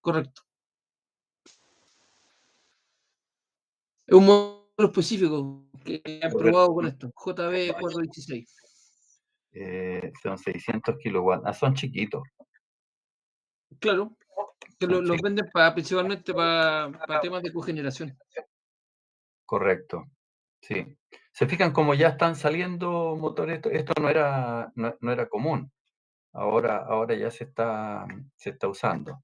correcto. Es un modelo específico que han probado con esto, JB416. Son 600 kilowatts. Ah, son chiquitos, Claro, que son los chiquitos. venden principalmente para temas de cogeneración. Correcto, sí. Se fijan como ya están saliendo motores, esto no era común. Ahora ya se está usando.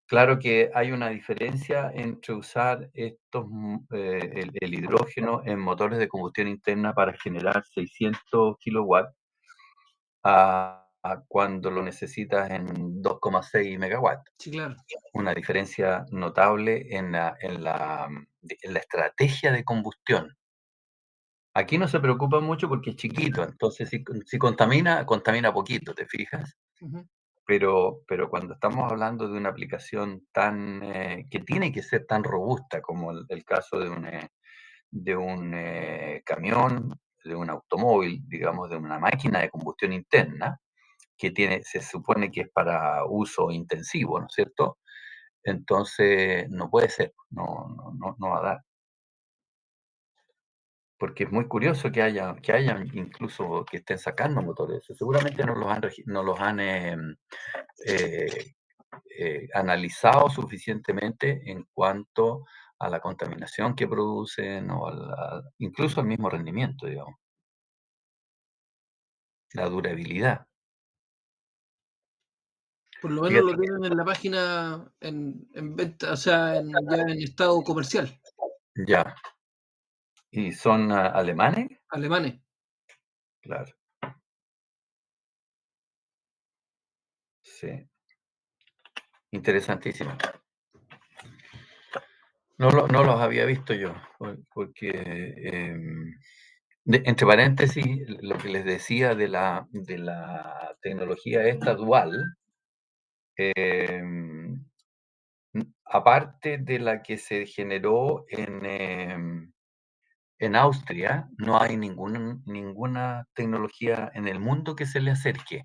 Claro que hay una diferencia entre usar el hidrógeno en motores de combustión interna para generar 600 kilowatts a cuando lo necesitas en 2,6 megawatts. Sí, claro. Una diferencia notable en la estrategia de combustión. Aquí no se preocupa mucho porque es chiquito, entonces si contamina, contamina poquito, ¿te fijas? Ujú. Pero cuando estamos hablando de una aplicación que tiene que ser tan robusta como el caso de un camión, de un automóvil, digamos, de una máquina de combustión interna, se supone que es para uso intensivo, ¿no es cierto? Entonces, no puede ser, no va a dar. Porque es muy curioso que hayan incluso que estén sacando motores. Seguramente no los han eh, analizado suficientemente en cuanto a la contaminación que producen o incluso al mismo rendimiento, digamos, la durabilidad. Por lo menos Fíjate lo tienen en la página en venta, o sea, ya en estado comercial, que ya, ¿y son alemanes? alemanes. Claro, sí, interesantísimo. No los había visto yo, porque, entre paréntesis, lo que les decía de la tecnología esta dual, em, aparte de la que se generó en Austria, no hay ninguna tecnología en el mundo que se le acerque.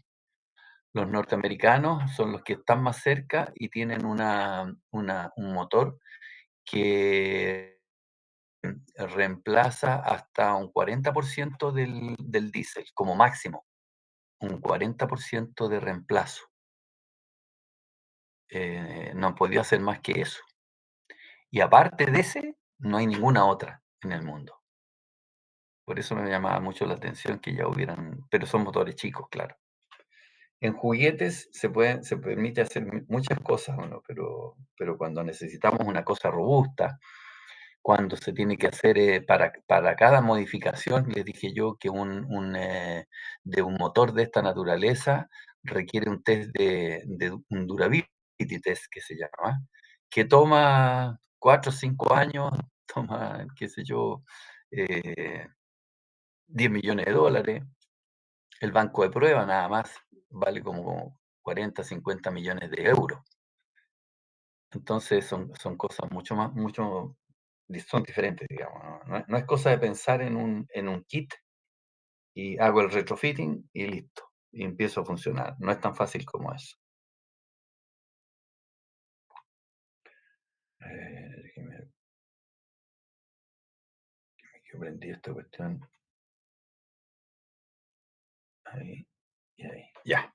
Los norteamericanos son los que están más cerca y tienen un motor que reemplaza hasta un 40% del diésel, como máximo, un 40% de reemplazo. No han podido hacer más que eso. Y aparte de ese, no hay ninguna otra en el mundo. Por eso me llamaba mucho la atención que ya hubieran, pero son motores chicos, claro. En juguetes se permite hacer muchas cosas, ¿no? Pero cuando necesitamos una cosa robusta, cuando se tiene que hacer para cada modificación, les dije yo que de un motor de esta naturaleza requiere un test un durability test que se llama, que toma 4 o 5 años, toma, qué sé yo, eh, 10 millones de dólares. El banco de prueba nada más vale como 40, 50 millones de euros. Entonces son cosas son diferentes, digamos, no es cosa de pensar en un kit y hago el retrofitting y listo, y empiezo a funcionar. No es tan fácil como eso. Déjeme que prendí esta cuestión. Ahí y ahí. Ya.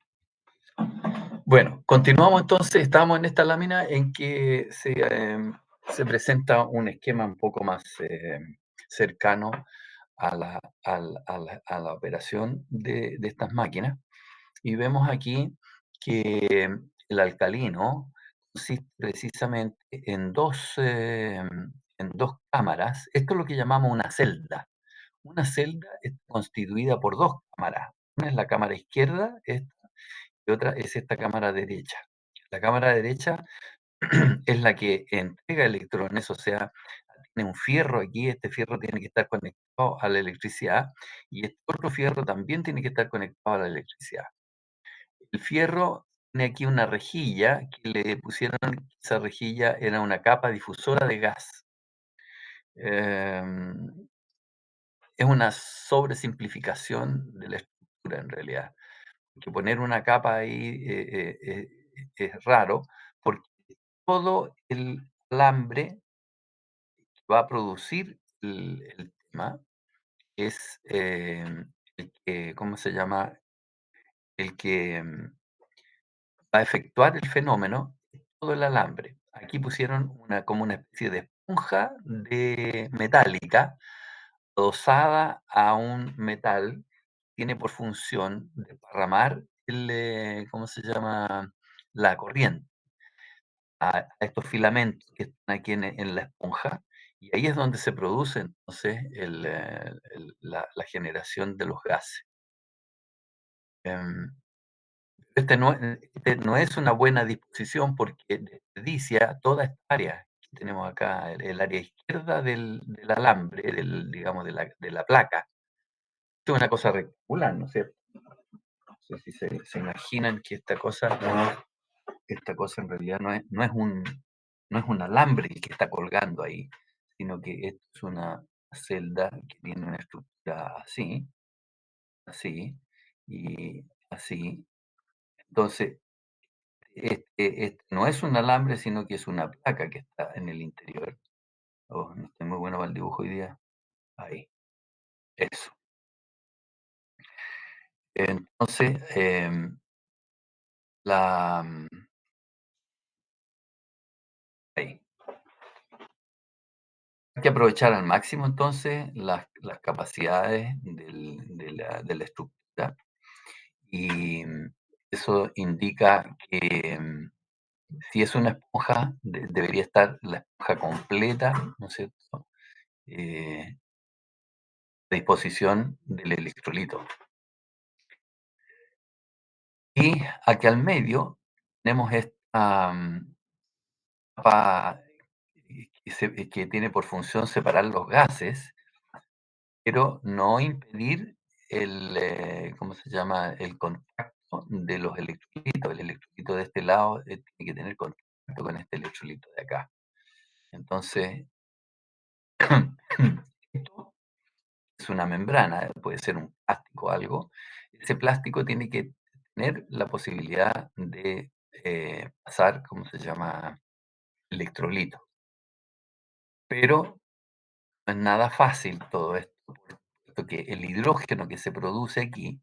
Bueno, continuamos entonces. Estamos en esta lámina en que se presenta un esquema un poco más cercano a la operación de estas máquinas. Y vemos aquí que el alcalino consiste precisamente en dos cámaras. Esto es lo que llamamos una celda. Una celda es constituida por dos cámaras. Una es la cámara izquierda, y otra es esta cámara derecha. La cámara derecha es la que entrega electrones, o sea, tiene un fierro aquí, este fierro tiene que estar conectado a la electricidad y este otro fierro también tiene que estar conectado a la electricidad. El fierro tiene aquí una rejilla que le pusieron, esa rejilla era una capa difusora de gas. Em, es una sobresimplificación de la estructura en realidad, porque poner una capa ahí es raro, porque todo el alambre que va a producir el tema es, el que, ¿cómo se llama? El que, va a efectuar el fenómeno, todo el alambre. Aquí pusieron como una especie de esponja de metálica adosada a un metal, tiene por función desparramar ¿cómo se llama? La corriente a estos filamentos que están aquí en la esponja, y ahí es donde se produce entonces la generación de los gases. Em, este no es una buena disposición porque desperdicia toda esta área que tenemos acá, el área izquierda del alambre, digamos, de la placa. Esto es una cosa rectangular, ¿no es cierto? No sé si se imaginan que esta cosa en realidad no es un alambre el que está colgando ahí, sino que esto es una celda que tiene una estructura así, así y así. Entonces, este no es un alambre, sino que es una placa que está en el interior. Oh, no estoy muy bueno para el dibujo hoy día. Ahí, eso. Entonces, la ahí. Hay que aprovechar al máximo entonces las capacidades de la estructura y eso indica que si es una esponja, debería estar la esponja completa, ¿no es cierto? A disposición del electrolito. Y aquí al medio tenemos esta capa que tiene por función separar los gases, pero no impedir ¿cómo se llama? El contacto de los electrolitos. El electrolito de este lado tiene que tener contacto con este electrolito de acá. Entonces, esto es una membrana, puede ser un plástico o algo. Ese plástico tiene que tener la posibilidad de pasar, ¿cómo se llama? Electrolito. Pero no es nada fácil todo esto, porque el hidrógeno que se produce aquí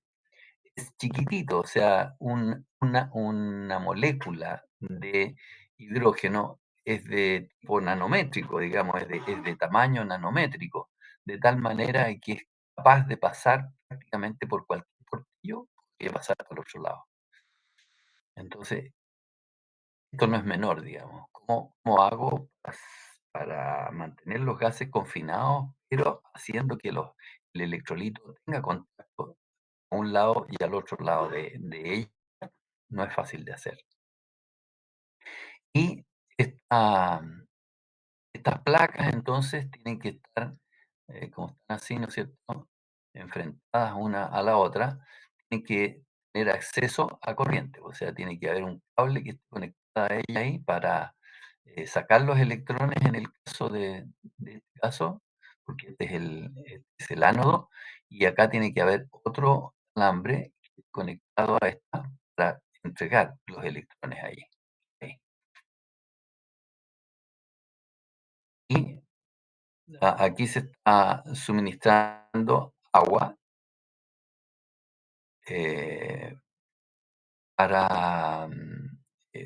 es chiquitito, o sea, una molécula de hidrógeno es de tipo nanométrico, digamos, es de tamaño nanométrico, de tal manera que es capaz de pasar prácticamente por cualquier portillo y pasar por otro lado. Entonces, esto no es menor, digamos. ¿Cómo hago para mantener los gases confinados, pero haciendo que el electrolito tenga contacto a un lado y al otro lado de ella? No es fácil de hacer. Y esta estas placas entonces tienen que estar, como están así, ¿no es cierto?, enfrentadas una a la otra, tienen que tener acceso a corriente, o sea, tiene que haber un cable que esté conectado a ella ahí para, sacar los electrones en el caso de este caso, porque este es el ánodo, y acá tiene que haber otro alambre conectado a esta para entregar los electrones ahí. Ahí. Y aquí se está suministrando agua eh,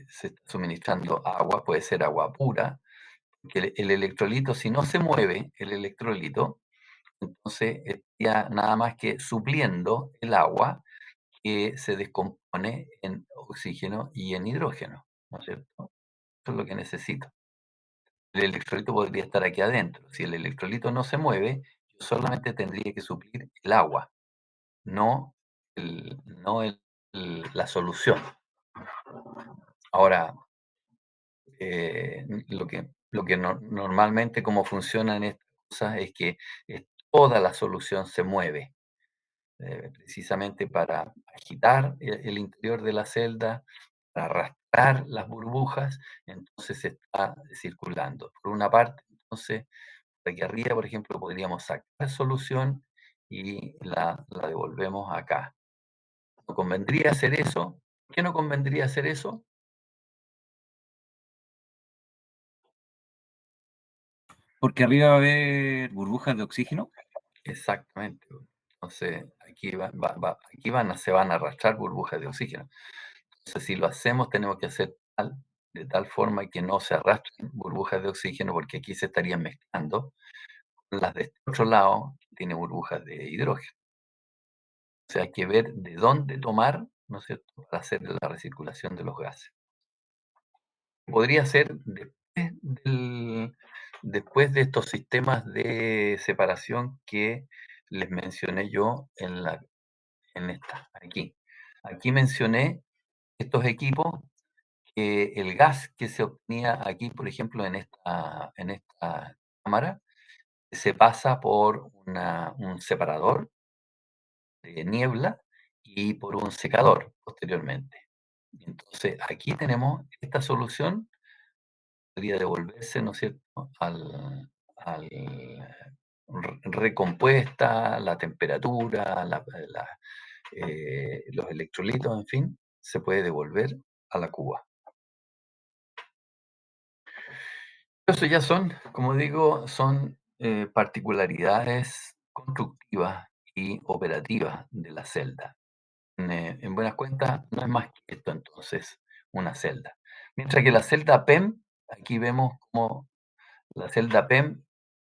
se está suministrando agua, puede ser agua pura, porque el electrolito, si no se mueve el electrolito, entonces estaría nada más que supliendo el agua que se descompone en oxígeno y en hidrógeno, ¿no es cierto? Eso es lo que necesito. El electrolito podría estar aquí adentro. Si el electrolito no se mueve, yo solamente tendría que suplir el agua, no la solución. Ahora, lo que normalmente como funcionan estas cosas es que toda la solución se mueve, precisamente para agitar el interior de la celda, para arrastrar las burbujas, entonces se está circulando. Por una parte, entonces, de aquí arriba, por ejemplo, podríamos sacar solución y la devolvemos acá. ¿No convendría hacer eso? ¿Por qué no convendría hacer eso? porque arriba va a haber burbujas de oxígeno. Exactamente. Entonces, se van a arrastrar burbujas de oxígeno. Entonces, si lo hacemos, tenemos que hacer de tal forma que no se arrastren burbujas de oxígeno, porque aquí se estarían mezclando con las de este otro lado, que tiene burbujas de hidrógeno. O sea, hay que ver de dónde tomar, ¿no es cierto?, para hacer la recirculación de los gases. Podría ser después de estos sistemas de separación que les mencioné yo en esta, aquí. Aquí mencioné estos equipos que el gas que se obtenía aquí, por ejemplo, en esta cámara, se pasa por un separador de niebla y por un secador posteriormente. Entonces, aquí tenemos esta solución, podría devolverse, ¿no es cierto?, al recompuesta, la temperatura, los electrolitos, en fin, se puede devolver a la cuba. Eso ya son, como digo, son particularidades constructivas y operativas de la celda. En buenas cuentas, no es más que esto entonces, una celda. Mientras que la celda PEM, aquí vemos como la celda PEM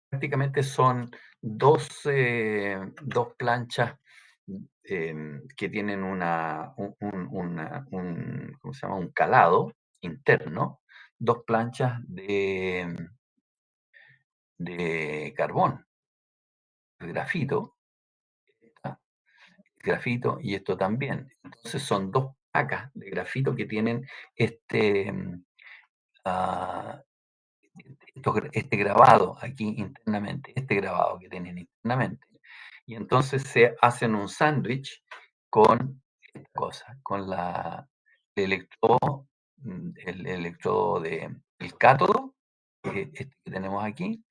prácticamente son dos planchas que tienen ¿cómo se llama? Un calado interno, dos planchas de carbón, grafito, ¿ah? Grafito y esto también. Entonces son dos placas de grafito que tienen este, ah, este grabado aquí internamente, este grabado que tienen internamente. Y entonces se hacen un sándwich con esta cosa, con el electrodo, el electrodo el cátodo, este que tenemos aquí,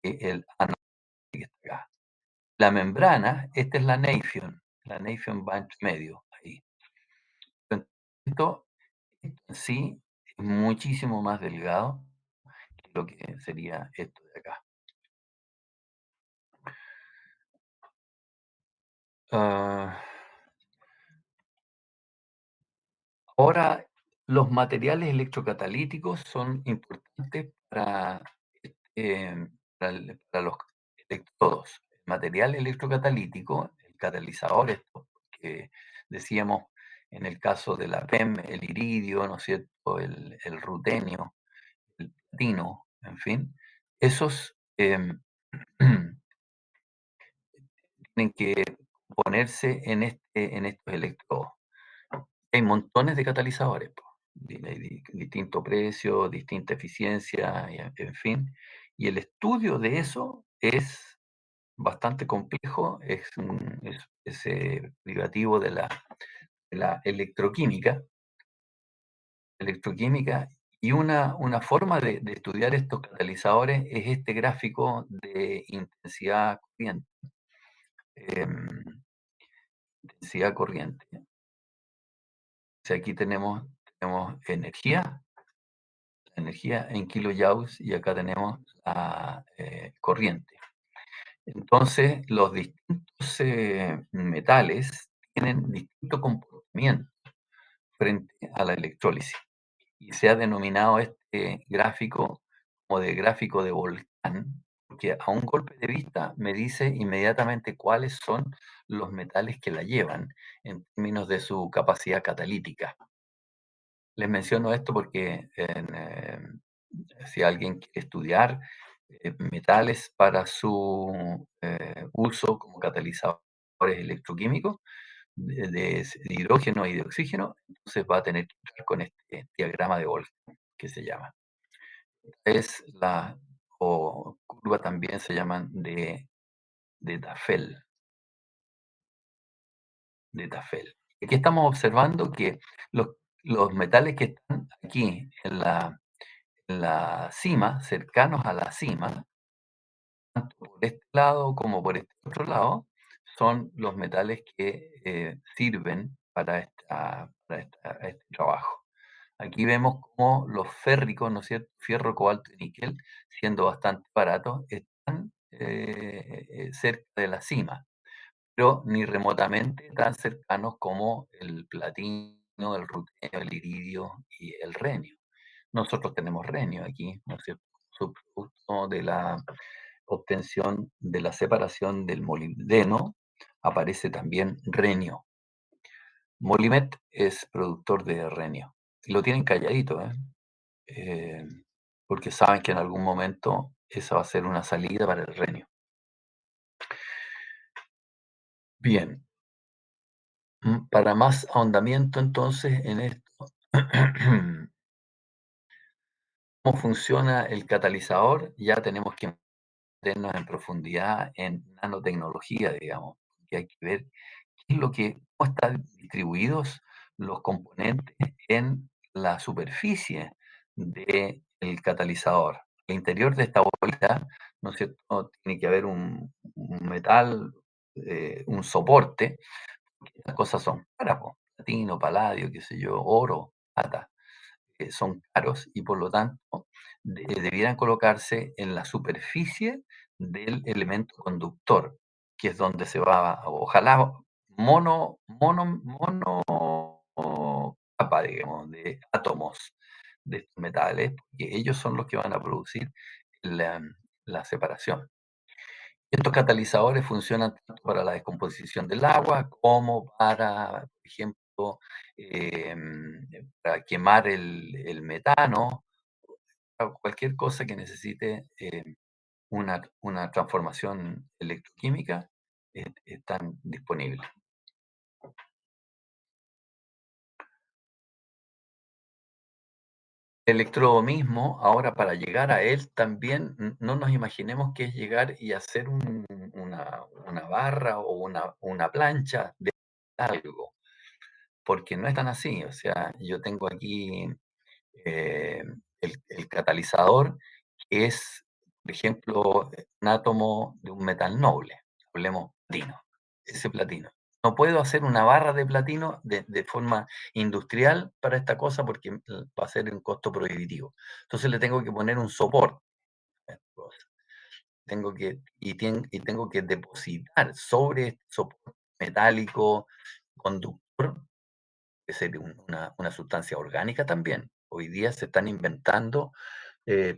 el ánodo que está acá. La membrana, esta es la Nafion va entre medio ahí. Esto, esto en sí es muchísimo más delgado que lo que sería esto de acá. Ah, ahora, los materiales electrocatalíticos son importantes para los electrodos. El material electrocatalítico, el catalizador, esto que decíamos en el caso de la PEM, el iridio, ¿no es cierto?, el rutenio, el platino, en fin, esos tienen que ponerse en estos electrodos. Hay montones de catalizadores, po, hay distinto precio, distinta eficiencia, y en fin. Y el estudio de eso es bastante complejo, es derivativo de la electroquímica, y una forma de estudiar estos catalizadores es este gráfico de em, intensidad corriente. O sea, aquí tenemos energía en kilojoules y acá tenemos la corriente. Entonces, los distintos metales tienen distinto comportamiento frente a la electrólisis y se ha denominado este gráfico como de gráfico de volcán, porque a un golpe de vista me dice inmediatamente cuáles son los metales que la llevan en términos de su capacidad catalítica. Les menciono esto porque si alguien quiere estudiar metales para su uso como catalizadores electroquímicos de hidrógeno y de oxígeno, entonces va a tener que entrar con este diagrama de Volcán que se llama. Es o curva también se llaman de Tafel, de Tafel. Aquí estamos observando que los, los metales que están aquí en la cima, cercanos a la cima, tanto por este lado como por este otro lado, son los metales que sirven para este trabajo. Aquí vemos cómo los férricos, ¿no es cierto? Fierro, cobalto y níquel, siendo bastante baratos, están cerca de la cima, pero ni remotamente tan cercanos como el platino, el rutenio, el iridio y el renio. Nosotros tenemos renio aquí, ¿no es cierto? Subproducto de la obtención de la separación del molibdeno, aparece también renio. Molimet es productor de renio. Y lo tienen calladito, ¿eh? Eh, porque saben que en algún momento esa va a ser una salida para el renio. Bien, para más ahondamiento entonces en esto, ¿cómo funciona el catalizador? Ya tenemos que meternos en profundidad en nanotecnología, digamos, que hay que ver qué es lo que, cómo están distribuidos los componentes en la superficie del catalizador. El interior de esta bolita, ¿no es cierto? Tiene que haber un metal, un soporte. Estas cosas son caras, po, platino, paladio, qué sé yo, oro, plata, son caros y por lo tanto debieran colocarse en la superficie del elemento conductor, que es donde se va, ojalá mono capa, digamos, de átomos de estos metales, porque ellos son los que van a producir la, la separación. Estos catalizadores funcionan tanto para la descomposición del agua como para, por ejemplo, para quemar el metano, o cualquier cosa que necesite una transformación electroquímica, están disponibles. El electrodo mismo, ahora para llegar a él también, no nos imaginemos que es llegar y hacer una barra o una plancha de algo, porque no es tan así. O sea, yo tengo aquí eh, el catalizador, que es, por ejemplo, un átomo de un metal noble, hablemos platino, ese platino. No puedo hacer una barra de platino de forma industrial para esta cosa porque va a ser un costo prohibitivo. Entonces le tengo que poner un soporte a esta cosa. Tengo que depositar sobre este soporte metálico conductor, que sería una sustancia orgánica también. Hoy día se están inventando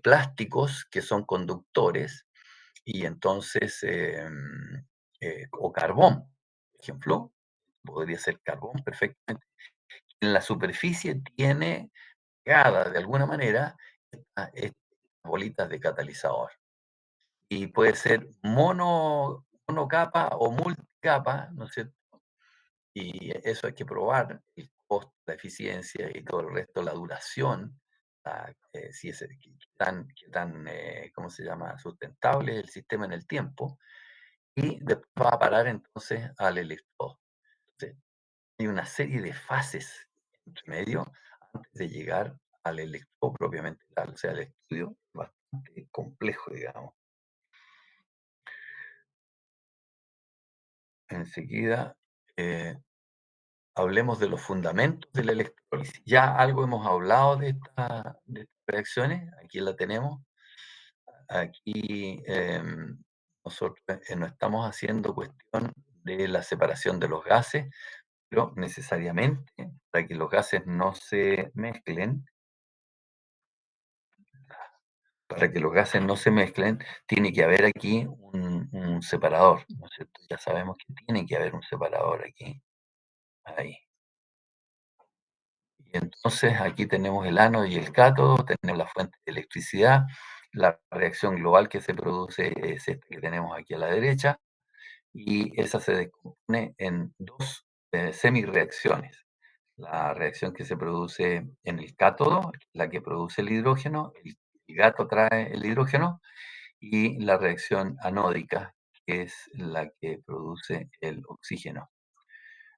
plásticos que son conductores y entonces, o carbón, por ejemplo, podría ser carbón perfectamente. En la superficie tiene pegada de alguna manera estas bolitas de catalizador y puede ser monocapa o multicapa, ¿no es cierto? Y eso hay que probar, el costo, la eficiencia y todo el resto, la duración, si es qué tan, ¿cómo se llama?, sustentable es el sistema en el tiempo, y después va a parar entonces al electrodo. Entonces, hay una serie de fases entre medio antes de llegar al electrodo propiamente tal. O sea, el estudio es bastante complejo, digamos. Enseguida, eh, hablemos de los fundamentos de la electrólisis. Ya algo hemos hablado de estas reacciones, aquí la tenemos. Aquí nosotros no estamos haciendo cuestión de la separación de los gases, pero necesariamente para que los gases no se mezclen, tiene que haber aquí un separador, ¿no es cierto? Ya sabemos que tiene que haber un separador aquí, ahí. Y entonces aquí tenemos el ánodo y el cátodo, tenemos la fuente de electricidad, la reacción global que se produce es esta que tenemos aquí a la derecha, y esa se descompone en dos semireacciones. La reacción que se produce en el cátodo, la que produce el hidrógeno, el gato trae el hidrógeno, y la reacción anódica, que es la que produce el oxígeno.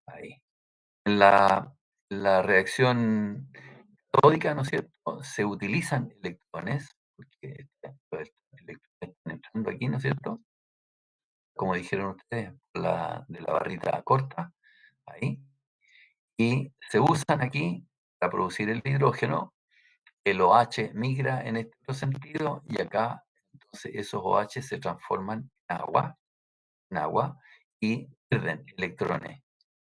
Ahí. La, la reacción catódica, ¿no es cierto? Se utilizan electrones, porque los electrones están entrando aquí, ¿no es cierto? Como dijeron ustedes, de la barrita corta, ahí, y se usan aquí para producir el hidrógeno, el OH migra en este otro sentido y acá, entonces esos OH se transforman en agua y pierden electrones.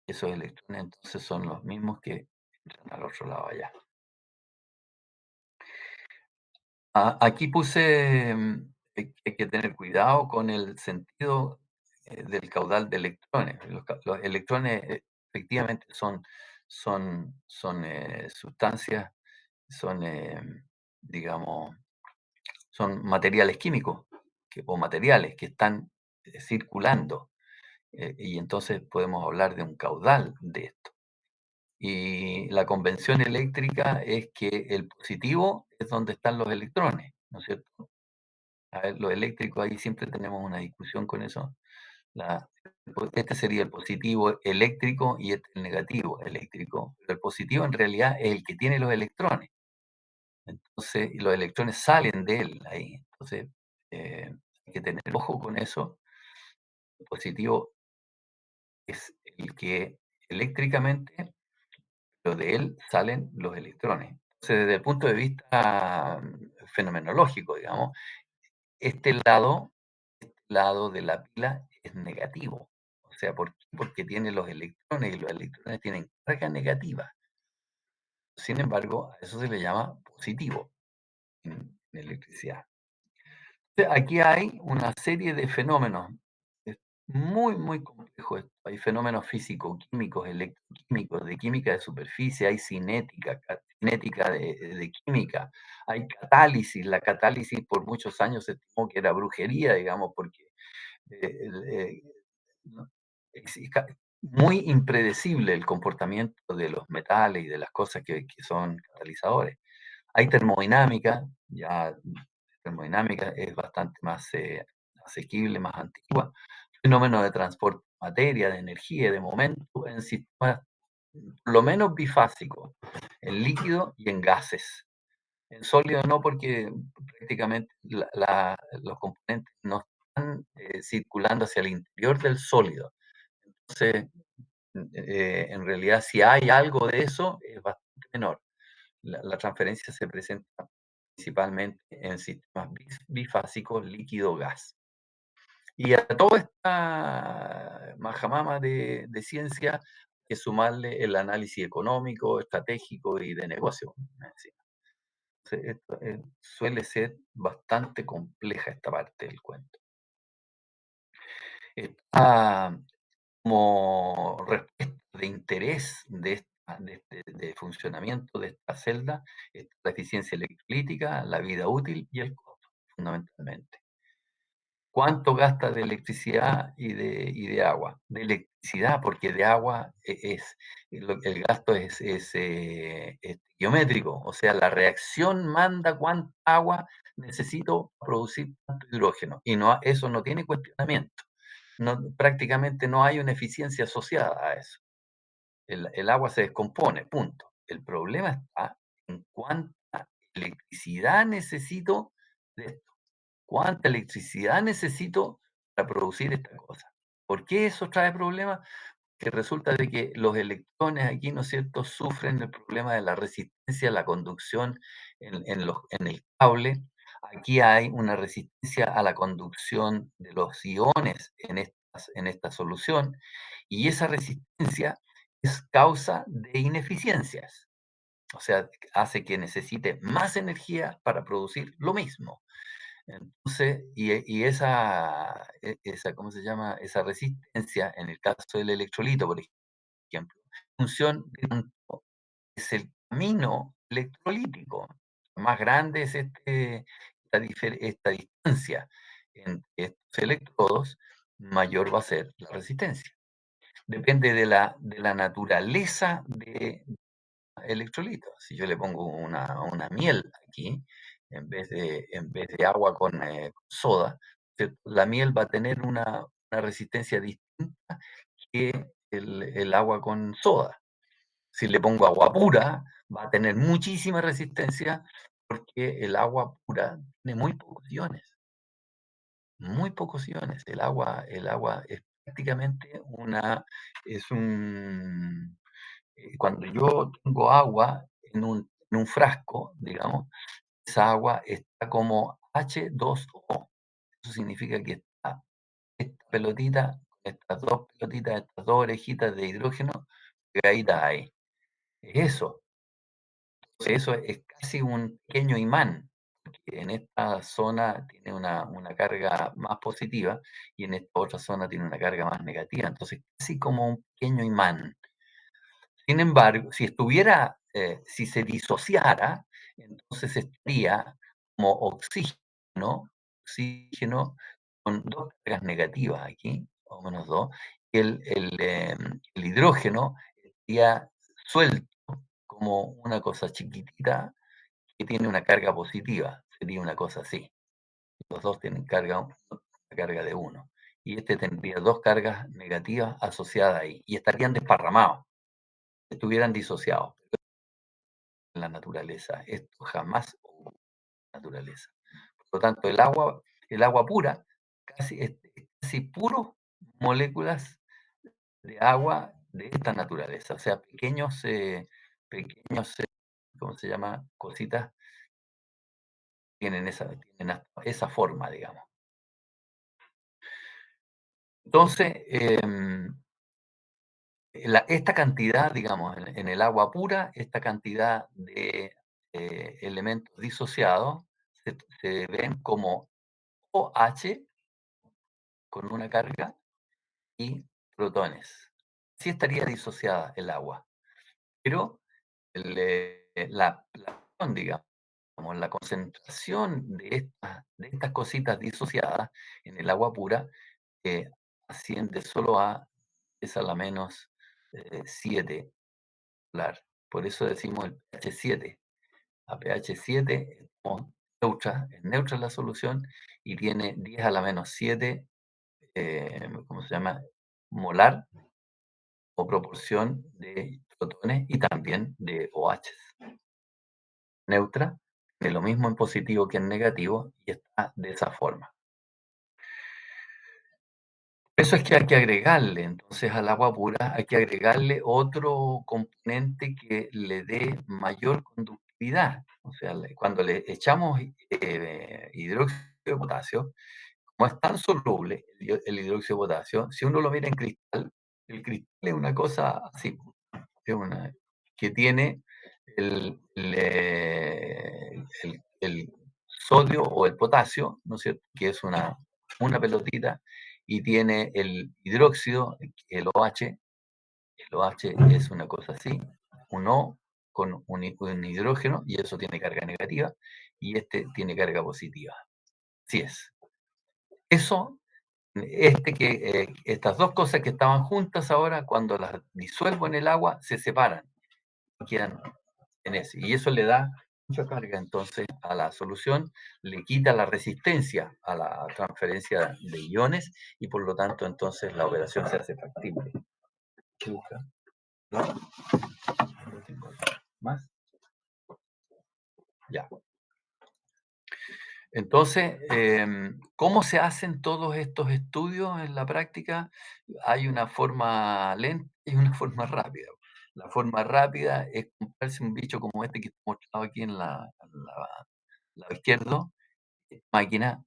Esos electrones entonces son los mismos que entran al otro lado allá. Aquí puse hay que tener cuidado con el sentido del caudal de electrones. Los electrones efectivamente son sustancias, son, digamos, son materiales químicos o materiales que están circulando. Y entonces podemos hablar de un caudal de esto. Y la convención eléctrica es que el positivo es donde están los electrones, ¿no es cierto? A ver, los eléctricos ahí siempre tenemos una discusión con eso. La- este sería el positivo eléctrico y este el negativo eléctrico. Pero el positivo en realidad es el que tiene los electrones. Entonces, y los electrones salen de él ahí. Entonces, hay que tener ojo con eso. El positivo es el que eléctricamente, pero de él salen los electrones. Entonces, desde el punto de vista fenomenológico, digamos, este lado de la pila es negativo. O sea, ¿por qué? Porque tiene los electrones y los electrones tienen carga negativa. Sin embargo, a eso se le llama positivo en electricidad. Aquí hay una serie de fenómenos. Es muy, muy complejo esto. Hay fenómenos físico-químicos, electroquímicos, de química de superficie, hay cinética, cinética de química, hay catálisis. La catálisis por muchos años se estimó que era brujería, digamos, porque no, muy impredecible el comportamiento de los metales y de las cosas que son catalizadores. Hay termodinámica, ya termodinámica es bastante más asequible, más antigua. Fenómenos de transporte de materia, de energía, de momento en sistemas por lo menos bifásicos, en líquido y en gases. En sólido no, porque prácticamente los componentes no están circulando hacia el interior del sólido. Entonces, en realidad, si hay algo de eso, es bastante menor. La transferencia se presenta principalmente en sistemas bifásicos líquido-gas. Y a toda esta majamama de ciencia, hay que sumarle el análisis económico, estratégico y de negocio. Esto, suele ser bastante compleja esta parte del cuento. Esta, como respuesta de interés de funcionamiento de esta celda, está la eficiencia electrolítica, la vida útil y el costo, fundamentalmente. ¿Cuánto gasta de electricidad y de agua? De electricidad, porque de agua el gasto es geométrico, o sea, la reacción manda cuánta agua necesito para producir tanto hidrógeno, y no, eso no tiene cuestionamiento. No, prácticamente no hay una eficiencia asociada a eso. El agua se descompone, punto. El problema está en cuánta electricidad necesito de esto. ¿Cuánta electricidad necesito para producir esta cosa? ¿Por qué eso trae problemas? Que resulta de que los electrones aquí, ¿no es cierto?, sufren el problema de la resistencia a la conducción en el cable. Aquí hay una resistencia a la conducción de los iones en esta solución, y esa resistencia es causa de ineficiencias. O sea, hace que necesite más energía para producir lo mismo. Entonces, y esa, ¿cómo se llama? Esa resistencia, en el caso del electrolito, por ejemplo, función de cuánto es el camino electrolítico. Más grande es esta distancia entre estos electrodos, mayor va a ser la resistencia. Depende de la naturaleza de electrolito. Si yo le pongo una miel aquí, en vez de agua con soda, la miel va a tener una resistencia distinta que el agua con soda. Si le pongo agua pura, va a tener muchísima resistencia porque el agua pura tiene muy pocos iones, muy pocos iones. El agua es prácticamente es un cuando yo tengo agua, en un frasco, digamos, esa agua está como H2O. Eso significa que está esta pelotita, estas dos pelotitas, estas dos orejitas de hidrógeno pegaditas ahí. Es eso. Entonces, eso es casi un pequeño imán, porque en esta zona tiene una carga más positiva y en esta otra zona tiene una carga más negativa. Entonces, casi como un pequeño imán. Sin embargo, si estuviera, si se disociara, entonces estaría como oxígeno con dos cargas negativas aquí, o menos dos, y el hidrógeno estaría suelto como una cosa chiquitita que tiene una carga positiva, sería una cosa así. Los dos tienen una carga de uno. Y este tendría dos cargas negativas asociadas ahí, y estarían desparramados, estuvieran disociados en la naturaleza. Esto jamás ocurre en la naturaleza. Por lo tanto, el agua pura, es casi puro moléculas de agua de esta naturaleza, o sea, pequeños, ¿cómo se llama? Cositas tienen hasta esa forma, digamos. Entonces, esta cantidad, digamos, en el agua pura, esta cantidad de elementos disociados se ven como OH con una carga y protones. Sí estaría disociada el agua, pero digamos, la concentración de estas cositas disociadas en el agua pura asciende solo es a la menos 7 molar. Por eso decimos el pH 7. A pH 7 es neutra la solución y tiene 10 a la menos 7, ¿cómo se llama? Molar o proporción de protones y también de OH. Neutra, de lo mismo en positivo que en negativo, y está de esa forma. Eso es que hay que agregarle, entonces al agua pura hay que agregarle otro componente que le dé mayor conductividad. O sea, cuando le echamos hidróxido de potasio, como es tan soluble el hidróxido de potasio, si uno lo mira en cristal, el cristal es una cosa así, es que tiene el sodio o el potasio, ¿no es cierto? Que es una pelotita, y tiene el hidróxido, el OH. El OH es una cosa así, un O con un hidrógeno, y eso tiene carga negativa, y este tiene carga positiva. Así es. Eso, estas dos cosas que estaban juntas ahora, cuando las disuelvo en el agua, se separan, quedan en ese. Y eso le da mucha carga entonces a la solución, le quita la resistencia a la transferencia de iones y por lo tanto entonces la operación se hace factible. ¿Qué busca? ¿No? No tengo más. Ya. Entonces, ¿cómo se hacen todos estos estudios en la práctica? Hay una forma lenta y una forma rápida. La forma rápida es comprarse un bicho como este que está mostrado aquí en lado izquierdo, máquina,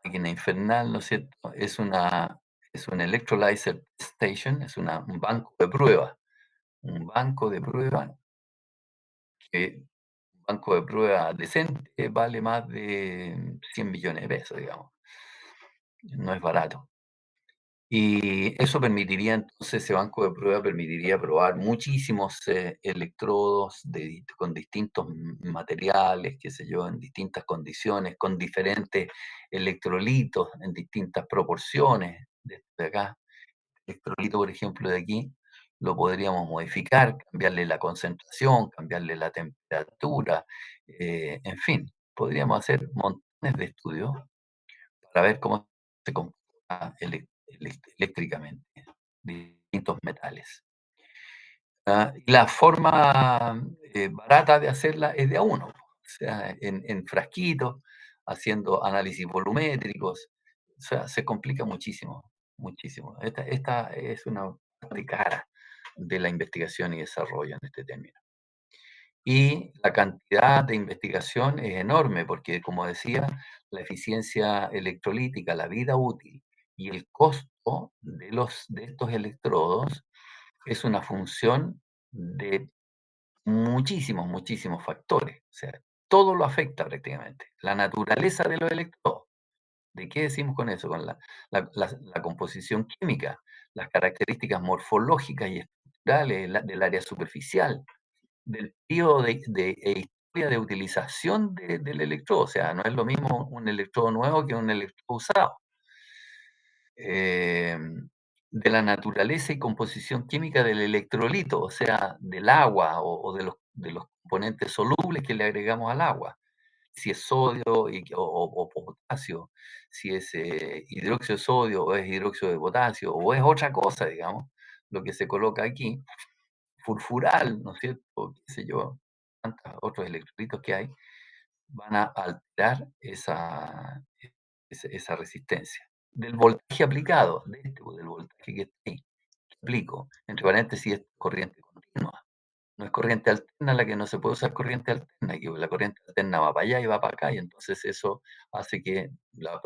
máquina infernal, ¿no es cierto? Es un electrolyzer station, es un banco de prueba. Un banco de prueba que un banco de prueba decente vale más de 100 millones de pesos, digamos. No es barato. Y eso permitiría, entonces, ese banco de prueba permitiría probar muchísimos electrodos con distintos materiales, qué sé yo, en distintas condiciones, con diferentes electrolitos en distintas proporciones. De acá, electrolito, por ejemplo, de aquí, lo podríamos modificar, cambiarle la concentración, cambiarle la temperatura, en fin, podríamos hacer montones de estudios para ver cómo se comporta eléctricamente distintos metales. Y la forma barata de hacerla es de a uno, o sea, en frasquitos, haciendo análisis volumétricos, o sea, se complica muchísimo, muchísimo. Esta es una parte cara de la investigación y desarrollo en este término. Y la cantidad de investigación es enorme porque, como decía, la eficiencia electrolítica, la vida útil y el costo de estos electrodos es una función de muchísimos, muchísimos factores. O sea, todo lo afecta prácticamente. La naturaleza de los electrodos. ¿De qué decimos con eso? Con la composición química, las características morfológicas y estructurales del área superficial, del periodo historia de utilización del electrodo. O sea, no es lo mismo un electrodo nuevo que un electrodo usado. De la naturaleza y composición química del electrolito, o sea, del agua o de los componentes solubles que le agregamos al agua. Si es sodio o potasio, si es hidróxido de sodio o es hidróxido de potasio o es otra cosa, digamos, lo que se coloca aquí, furfural, ¿no es cierto? Qué sé yo, tantos otros electrolitos que hay, van a alterar esa resistencia. Del voltaje aplicado, del voltaje que está ahí, que aplico, entre paréntesis, es corriente continua. No es corriente alterna la que no se puede usar corriente alterna, que la corriente alterna va para allá y va para acá, y entonces eso hace que la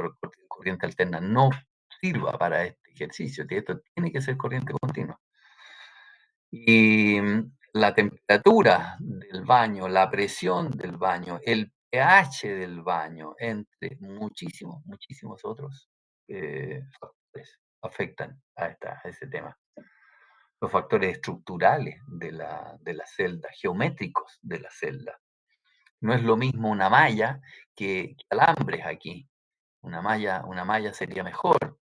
corriente alterna no sirva para este ejercicio, que esto tiene que ser corriente continua. Y la temperatura del baño, la presión del baño, el pH del baño, entre muchísimos, muchísimos otros factores afectan a ese tema. Los factores estructurales de la celda, geométricos de la celda. No es lo mismo una malla que alambres aquí. Una malla sería mejor.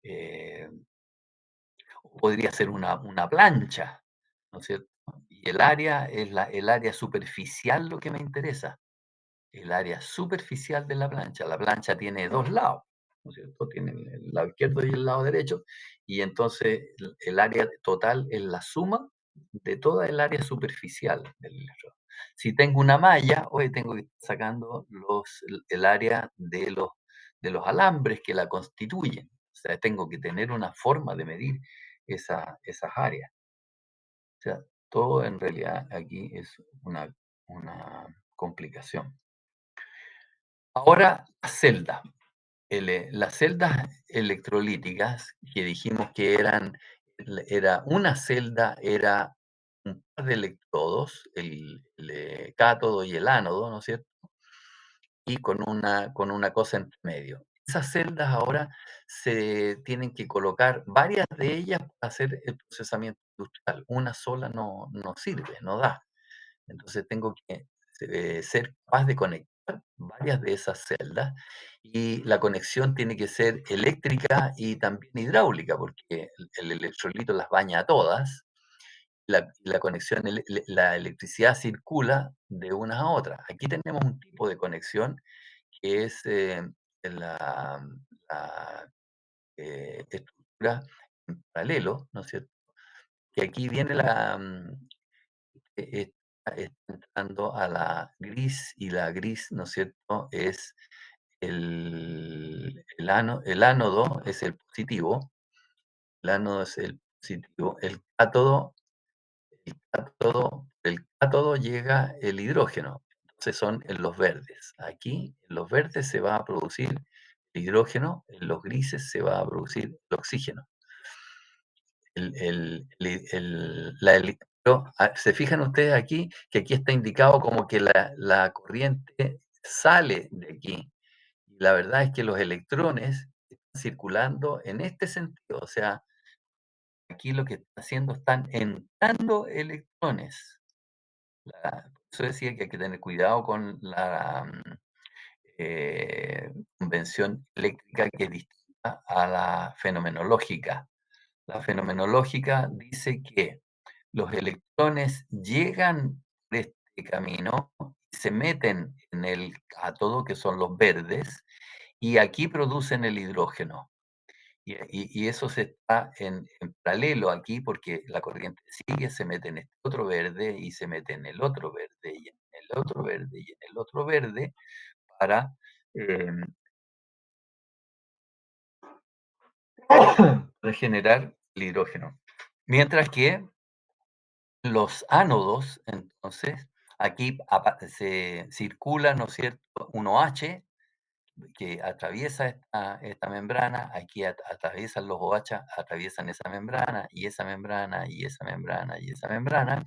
eh, Podría ser una plancha, ¿no es cierto? Y el área es el área superficial lo que me interesa, el área superficial de la plancha. La plancha tiene dos lados, ¿no es cierto? Tiene el lado izquierdo y el lado derecho, y entonces el área total es la suma de toda el área superficial del electrodo. Si tengo una malla, hoy tengo que estar sacando el área de los alambres que la constituyen. O sea, tengo que tener una forma de medir esas áreas. O sea, todo en realidad aquí es una complicación. Ahora, la celda. Las celdas electrolíticas que dijimos que era una celda, era un par de electrodos, el cátodo y el ánodo, ¿no es cierto? Y con una cosa entre medio. Esas celdas ahora se tienen que colocar varias de ellas para hacer el procesamiento industrial. Una sola no sirve, no da. Entonces tengo que ser capaz de conectar varias de esas celdas, y la conexión tiene que ser eléctrica y también hidráulica, porque el electrolito las baña a todas. La conexión, la electricidad circula de unas a otras. Aquí tenemos un tipo de conexión que es la estructura en paralelo, ¿no es cierto? Que aquí viene está entrando a la gris, y la gris, ¿no es cierto?, es el ánodo es el positivo, el ánodo es el positivo, el cátodo llega el hidrógeno, entonces son en los verdes. Aquí, en los verdes se va a producir el hidrógeno, en los grises se va a producir el oxígeno. Pero, ¿se fijan ustedes aquí que aquí está indicado como que la corriente sale de aquí? Y la verdad es que los electrones están circulando en este sentido, o sea, aquí lo que están haciendo, están entrando electrones. Por eso decía que hay que tener cuidado con la convención eléctrica, que es distinta a la fenomenológica. La fenomenológica dice que los electrones llegan por este camino y se meten en el cátodo, que son los verdes, y aquí producen el hidrógeno. Y eso se está en paralelo aquí, porque la corriente sigue, se mete en este otro verde y se mete en el otro verde y en el otro verde y en el otro verde para, em, para generar el hidrógeno. Mientras que los ánodos, entonces, aquí se circula, ¿no es cierto?, un OH que atraviesa esta membrana, aquí atraviesan los OH, atraviesan esa membrana, y esa membrana, y esa membrana, y esa membrana,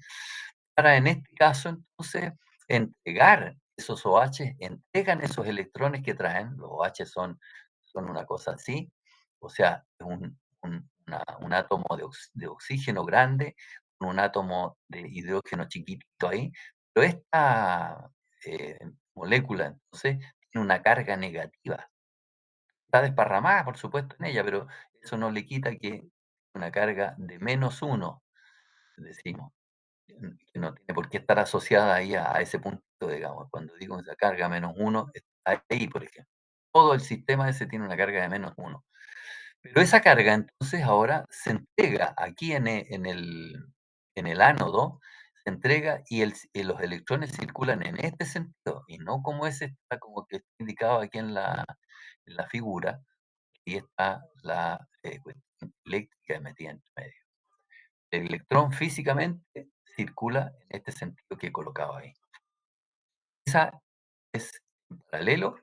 para en este caso entonces entregar esos OH, entregan esos electrones que traen, los OH son una cosa así, o sea, es un átomo de oxígeno grande, con un átomo de hidrógeno chiquitito ahí, pero esta eh, molécula entonces tiene una carga negativa. Está desparramada, por supuesto, en ella, pero eso no le quita que una carga de -1, decimos, que no tiene por qué estar asociada ahí a ese punto, digamos. Cuando digo esa carga -1, está ahí, por ejemplo. Todo el sistema ese tiene una carga de -1. Pero esa carga, entonces, ahora se entrega aquí en el ánodo, se entrega y los electrones circulan en este sentido, y no como ese está como que está indicado aquí en la figura, y está la cuestión eléctrica metida entre medio. El electrón físicamente circula en este sentido que he colocado ahí. Esa es en paralelo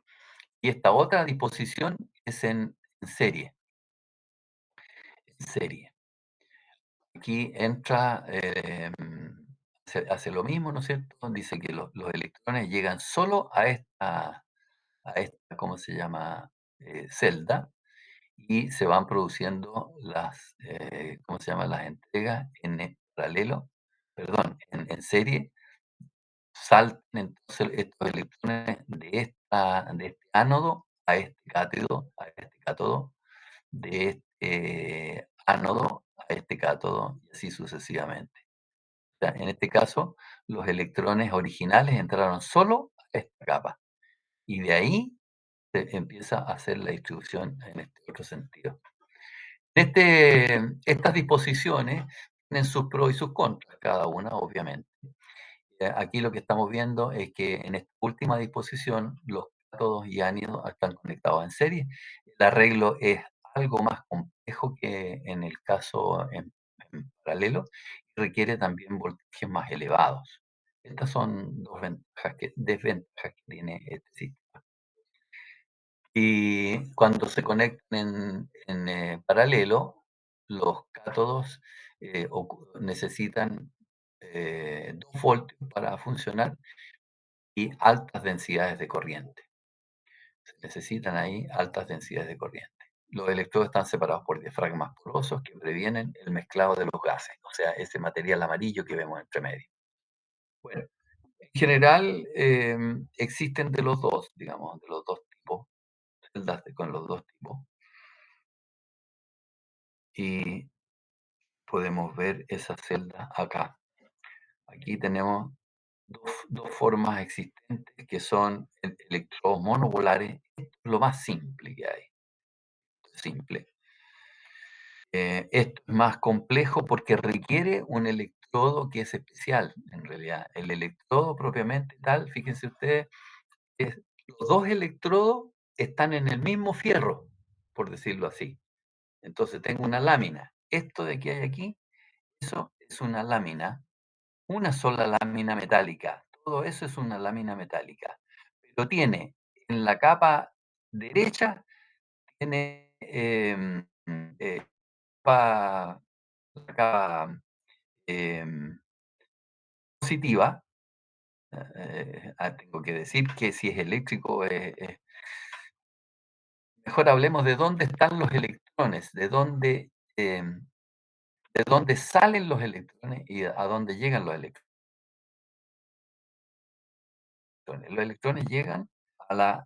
y esta otra disposición es en serie. En serie. Aquí entra, hace lo mismo, ¿no es cierto? Dice que los electrones llegan solo a esta, ¿cómo se llama? Celda, y se van produciendo ¿cómo se llama? Las entregas en paralelo, perdón, en serie, saltan entonces estos electrones de este ánodo a este cátodo, de este ánodo a este cátodo, y así sucesivamente. O sea, en este caso, los electrones originales entraron solo a esta capa, y de ahí se empieza a hacer la distribución en este otro sentido. Estas disposiciones tienen sus pros y sus contras, cada una, obviamente. Aquí lo que estamos viendo es que en esta última disposición los cátodos y ánidos están conectados en serie. El arreglo es algo más complejo que en el caso en paralelo y requiere también voltajes más elevados. Estas son dos desventajas que tiene este sistema. Y cuando se conectan en paralelo, los cátodos necesitan 2 voltios para funcionar y altas densidades de corriente. Se necesitan ahí altas densidades de corriente. Los electrodos están separados por diafragmas porosos que previenen el mezclado de los gases, o sea, ese material amarillo que vemos entre medio. Bueno, en general existen de los dos, digamos, de los dos tipos, celdas con los dos tipos. Y podemos ver esa celda acá. Aquí tenemos dos formas existentes que son electrodos monopolares. Esto es lo más simple que hay. Simple. Esto es más complejo porque requiere un electrodo que es especial, en realidad. El electrodo propiamente tal, fíjense ustedes, los dos electrodos están en el mismo fierro, por decirlo así. Entonces tengo una lámina. Esto de que hay aquí, eso es una lámina, una sola lámina metálica. Todo eso es una lámina metálica. Pero tiene en la capa derecha, tiene capa, la capa positiva. Tengo que decir que si es eléctrico, mejor hablemos de dónde están los electrones, de dónde salen los electrones y a dónde llegan los electrones. Los electrones llegan a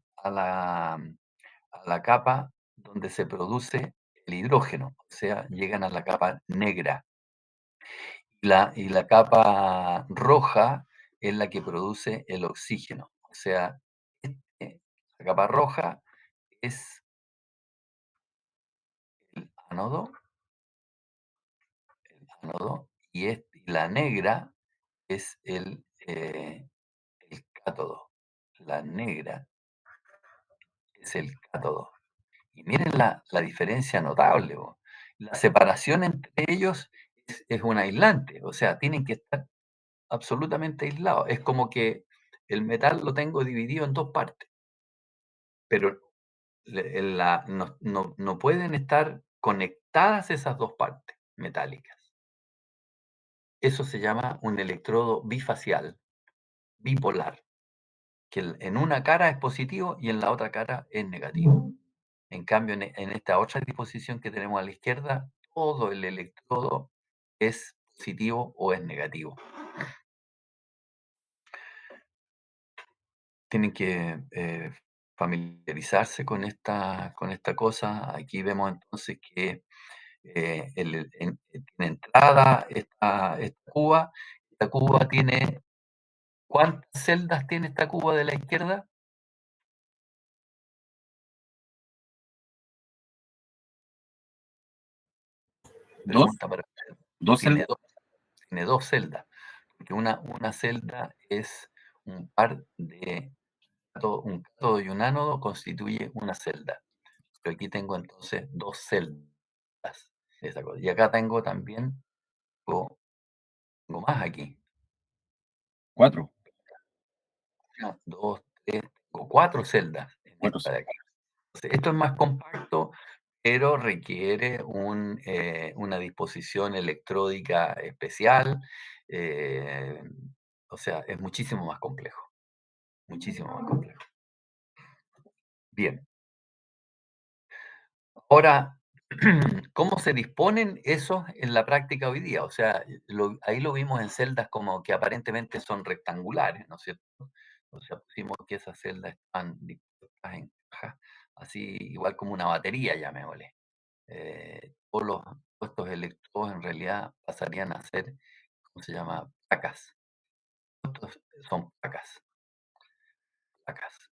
la capa donde se produce el hidrógeno, o sea, llegan a la capa negra. Y la capa roja es la que produce el oxígeno, o sea, la capa roja es el ánodo, y la negra es el cátodo. La negra es el cátodo. Y miren la diferencia notable, po. La separación entre ellos es un aislante, o sea, tienen que estar absolutamente aislado. Es como que el metal lo tengo dividido en 2 partes, pero no pueden estar conectadas esas 2 partes metálicas. Eso se llama un electrodo bifacial, bipolar, que en una cara es positivo y en la otra cara es negativo. En cambio, en esta otra disposición que tenemos a la izquierda, todo el electrodo es positivo o es negativo. Tienen que familiarizarse con esta cosa. Aquí vemos entonces que tiene entrada esta cuba. Esta cuba tiene, ¿cuántas celdas tiene esta cuba de la izquierda? ¿Dos? Pregunta para usted. ¿Dos Tiene celdas? dos, tiene 2 celdas, porque una celda es un par de un cátodo y un ánodo constituye una celda. Pero aquí tengo entonces 2 celdas. Esa cosa. Y acá tengo también, tengo, tengo más aquí. Cuatro. 1, 2, 3, tengo 4 celdas en Cuatro esta de celdas. aquí. Entonces, esto es más compacto, pero requiere una disposición electródica especial. eh, o sea, es muchísimo más complejo. Muchísimo más complejo. Bien. Ahora, ¿cómo se disponen esos en la práctica hoy día? O sea, ahí lo vimos en celdas como que aparentemente son rectangulares, ¿no es cierto? O sea, pusimos que esas celdas están dispuestas en cajas, así igual como una batería, llamémosle. Todos estos electrodos en realidad pasarían a ser, ¿cómo se llama? Placas. Estos son placas, placas.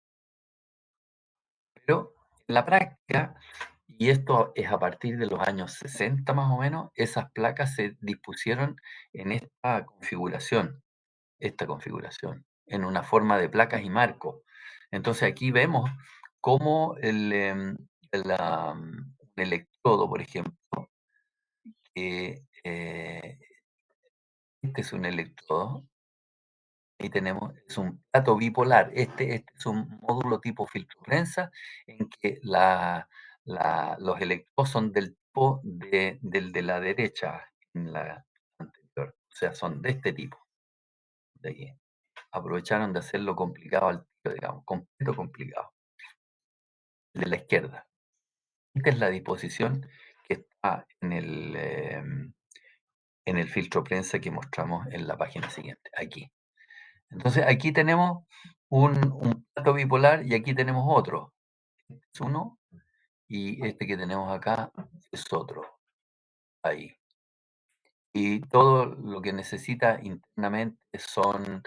Pero en la práctica, y esto es a partir de los años 60 más o menos, esas placas se dispusieron en esta configuración, en una forma de placas y marcos. Entonces aquí vemos cómo un electrodo, por ejemplo, que este es un electrodo. Ahí tenemos, es un plato bipolar. Este es un módulo tipo filtro prensa en que los electrodos son del tipo del de la derecha en la anterior. O sea, son de este tipo de aquí. Aprovecharon de hacerlo complicado al tiro, digamos, completo complicado. El de la izquierda. Esta es la disposición que está en el filtro prensa que mostramos en la página siguiente, aquí. Entonces, aquí tenemos un plato bipolar y aquí tenemos otro. Este es uno y este que tenemos acá es otro, ahí. Y todo lo que necesita internamente son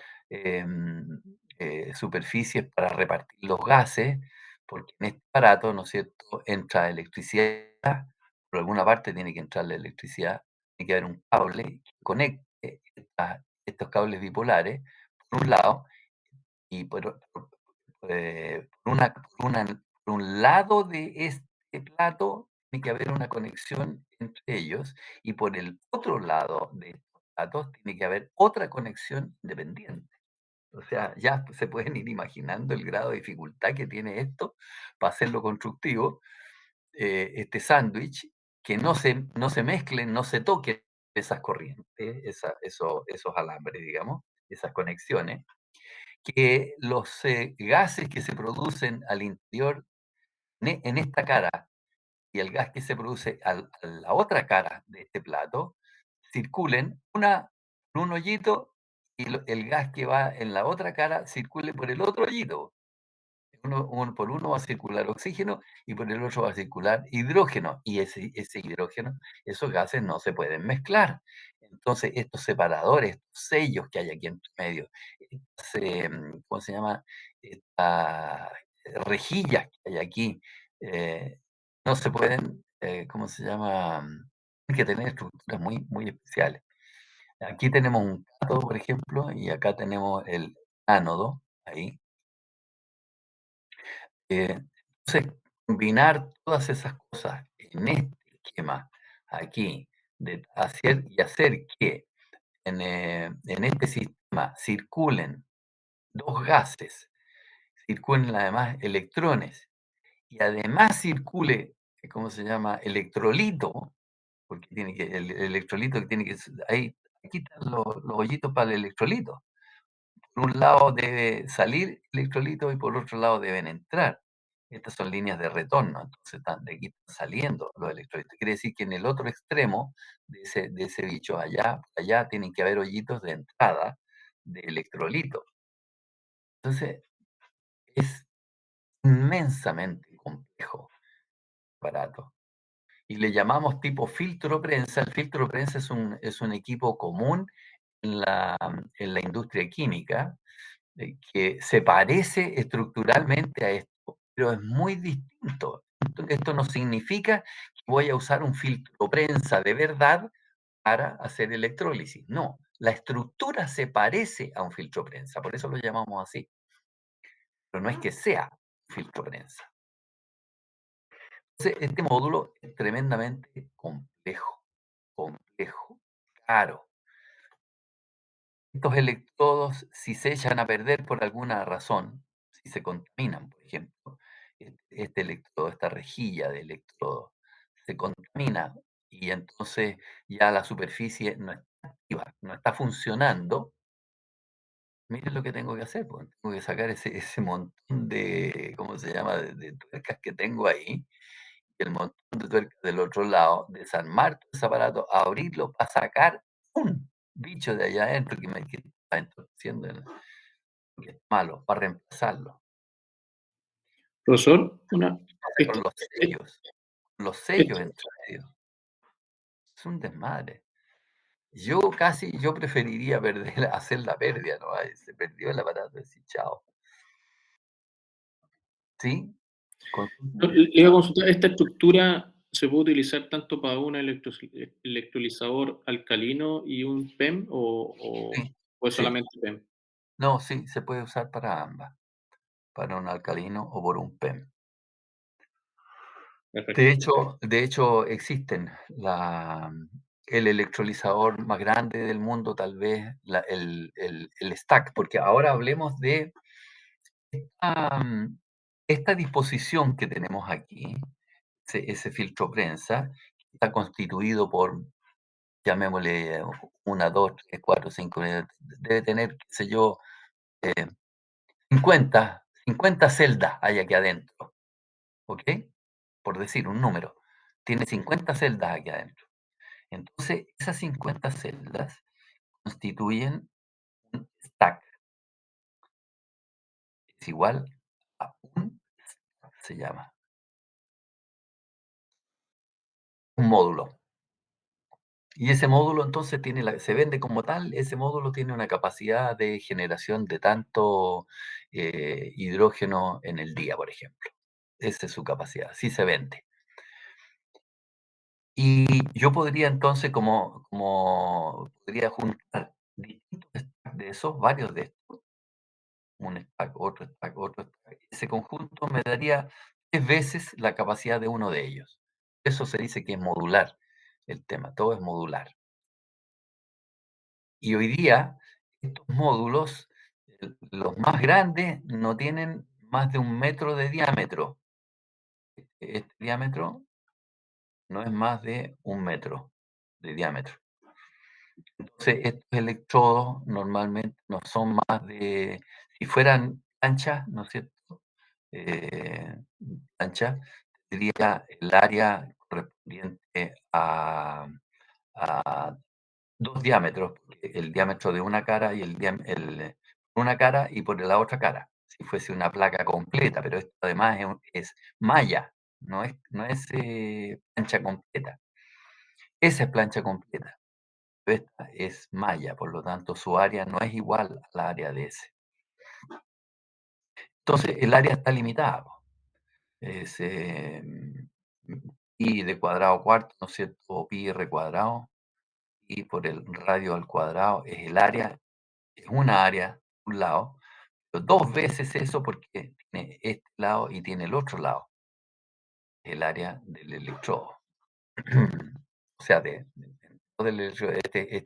superficies para repartir los gases, porque en este aparato, ¿no es cierto?, entra electricidad, por alguna parte tiene que entrar la electricidad, tiene que haber un cable que conecte estos cables bipolares, por un lado, y por un lado de este plato tiene que haber una conexión entre ellos y por el otro lado de estos platos tiene que haber otra conexión independiente. O sea, ya se pueden ir imaginando el grado de dificultad que tiene esto para hacerlo constructivo, este sándwich, que no se mezclen, no se toquen esas corrientes, esos alambres, digamos, esas conexiones, que los gases que se producen al interior en esta cara y el gas que se produce a la otra cara de este plato circulen por un hoyito y el gas que va en la otra cara circule por el otro hoyito. Por uno va a circular oxígeno y por el otro va a circular hidrógeno. Y ese hidrógeno, esos gases no se pueden mezclar. Entonces, estos separadores, estos sellos que hay aquí entre medio, estas, ¿cómo se llama? Estas rejillas que hay aquí, no se pueden, ¿cómo se llama? Hay que tener estructuras muy, muy especiales. Aquí tenemos un cátodo, por ejemplo, y acá tenemos el ánodo, ahí. Entonces, combinar todas esas cosas en este esquema aquí, hacer que en este sistema circulen 2 gases, circulen además electrones y además circule, ¿cómo se llama? Electrolito, porque tiene que el electrolito que tiene que ahí aquí están los hoyitos para el electrolito. Por un lado debe salir electrolitos y por otro lado deben entrar. Estas son líneas de retorno, entonces de aquí están saliendo los electrolitos. Quiere decir que en el otro extremo de ese bicho, allá tienen que haber hoyitos de entrada de electrolitos. Entonces es inmensamente complejo el aparato. Y le llamamos tipo filtro prensa. El filtro prensa es un equipo común en la industria química, que se parece estructuralmente a esto, pero es muy distinto. Esto no significa que voy a usar un filtro prensa de verdad para hacer electrólisis. No, la estructura se parece a un filtro prensa, por eso lo llamamos así. Pero no es que sea un filtro prensa. Entonces, este módulo es tremendamente complejo, caro. Estos electrodos, si se echan a perder por alguna razón, si se contaminan, por ejemplo, este electrodo, esta rejilla de electrodo, se contamina y entonces ya la superficie no está activa, no está funcionando, miren lo que tengo que hacer, pues, tengo que sacar ese montón de, ¿cómo se llama?, de tuercas que tengo ahí, y el montón de tuercas del otro lado, desarmar todo ese aparato, abrirlo para sacar un bicho de allá adentro que está entorpeciendo que es malo, para reemplazarlo. Profesor, una, Pasa esto, con los sellos esto- entre medio. Es un desmadre. Yo preferiría perder, hacer la pérdida, ¿no? Ay, se perdió el aparato, decir chao. ¿Sí? Consúltame. le iba a consultar, ¿esta estructura se puede utilizar tanto para un electrolizador alcalino y un PEM Sí, o es sí. solamente PEM? No, sí, se puede usar para ambas, para un alcalino o por un PEM. Perfecto. De hecho existen el electrolizador más grande del mundo, tal vez el stack, porque ahora hablemos de esta disposición que tenemos aquí, ese filtro prensa, está constituido por, llamémosle, 1, 2, 3, 4, 5, debe tener, qué sé yo, 50 celdas hay aquí adentro, ¿ok? Por decir un número. Tiene 50 celdas aquí adentro. Entonces, esas 50 celdas constituyen un stack. Es igual a un stack, se llama, un módulo. Y ese módulo entonces se vende como tal, ese módulo tiene una capacidad de generación de tanto hidrógeno en el día, por ejemplo. Esa es su capacidad, sí se vende. Y yo podría entonces, como podría juntar distintos stacks de esos, varios de estos, un stack, otro stack, otro stack. Ese conjunto me daría 3 veces la capacidad de uno de ellos. Eso se dice que es modular el tema, todo es modular. Y hoy día, estos módulos, los más grandes, no tienen más de 1 metro de diámetro. Este diámetro no es más de 1 metro de diámetro. Entonces, estos electrodos normalmente no son más de, si fueran anchas, ¿no es cierto? Eh, ancha, tendría el área correspondiente a 2 diámetros, porque el diámetro de una cara y una cara y por la otra cara, si fuese una placa completa, pero esto además es malla, no es plancha completa. Esa es plancha completa, pero esta es malla, por lo tanto su área no es igual al área de ese. Entonces el área está limitada, po. Es pi de cuadrado cuarto, ¿no es cierto? O pi r cuadrado, y por el radio al cuadrado es el área, es una área, un lado, pero 2 veces eso porque tiene este lado y tiene el otro lado, el área del electrodo. O sea, del electrodo, este es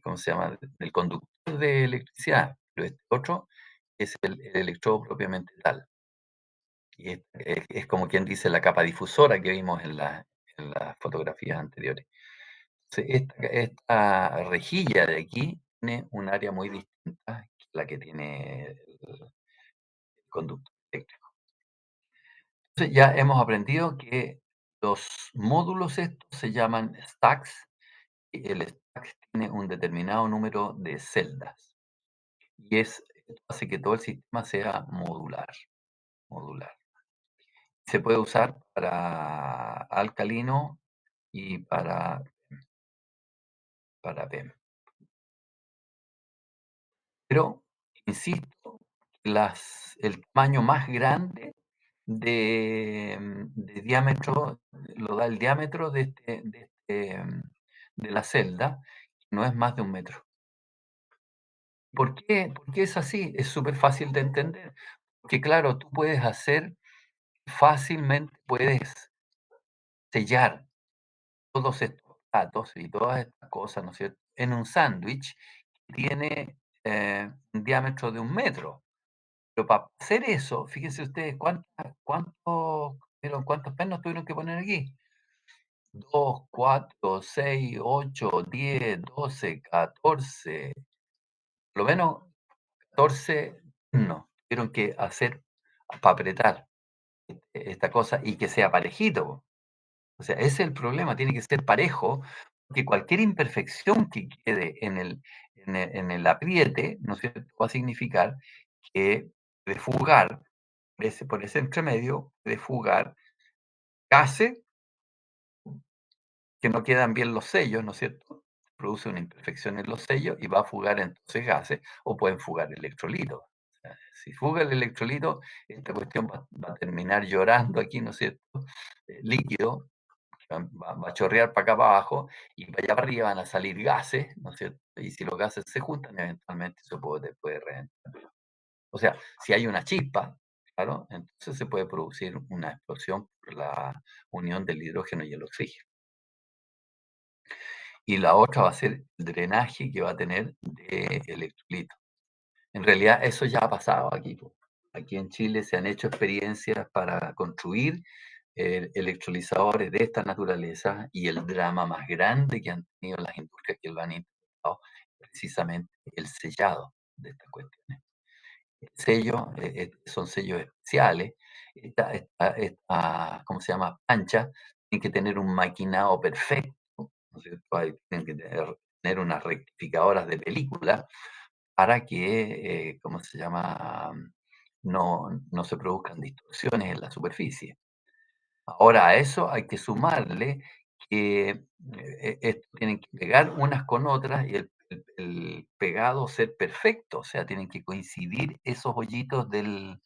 ¿cómo se llama? Del conductor de electricidad, pero este otro es el electrodo propiamente tal. Y es como quien dice la capa difusora que vimos en las fotografías anteriores. Entonces, esta rejilla de aquí tiene un área muy distinta que la que tiene el conductor eléctrico. Entonces, ya hemos aprendido que los módulos estos se llaman stacks y el stack tiene un determinado número de celdas. Y esto hace que todo el sistema sea modular. Se puede usar para alcalino y para PEM. Pero, insisto, el tamaño más grande de diámetro lo da el diámetro de la celda, no es más de 1 metro. ¿Por qué es así? Es súper fácil de entender. Porque claro, tú fácilmente puedes sellar todos estos datos y todas estas cosas, ¿no es cierto?, en un sándwich que tiene un diámetro de 1 metro. Pero para hacer eso, fíjense ustedes cuántos pernos tuvieron que poner aquí. 2, 4, 6, 8, 10, 12, 14, por lo menos 14 pernos tuvieron que hacer para apretar esta cosa y que sea parejito. O sea, ese es el problema, tiene que ser parejo, porque cualquier imperfección que quede en el apriete, ¿no es cierto?, va a significar que puede fugar, por ese entremedio, puede fugar gases que no quedan bien los sellos, ¿no es cierto? Produce una imperfección en los sellos y va a fugar entonces gases o pueden fugar electrolitos. O sea, si fuga el electrolito, esta cuestión va a terminar llorando aquí, ¿no es cierto? Líquido, va a chorrear para acá para abajo y para allá para arriba van a salir gases, ¿no es cierto? Y si los gases se juntan, eventualmente se puede reventar. O sea, si hay una chispa, claro, entonces se puede producir una explosión por la unión del hidrógeno y el oxígeno. Y la otra va a ser el drenaje que va a tener de electrolito. En realidad eso ya ha pasado aquí, po. Aquí en Chile se han hecho experiencias para construir electrolizadores de esta naturaleza y el drama más grande que han tenido las industrias que lo han intentado es precisamente el sellado de estas cuestiones. Sellos, son sellos especiales. ¿Cómo se llama? Plancha, tienen que tener un maquinado perfecto, ¿no es cierto? Ahí tienen que tener unas rectificadoras de película para que, ¿cómo se llama? No se produzcan distorsiones en la superficie. Ahora a eso hay que sumarle que tienen que pegar unas con otras y el pegado ser perfecto, o sea, tienen que coincidir esos hoyitos del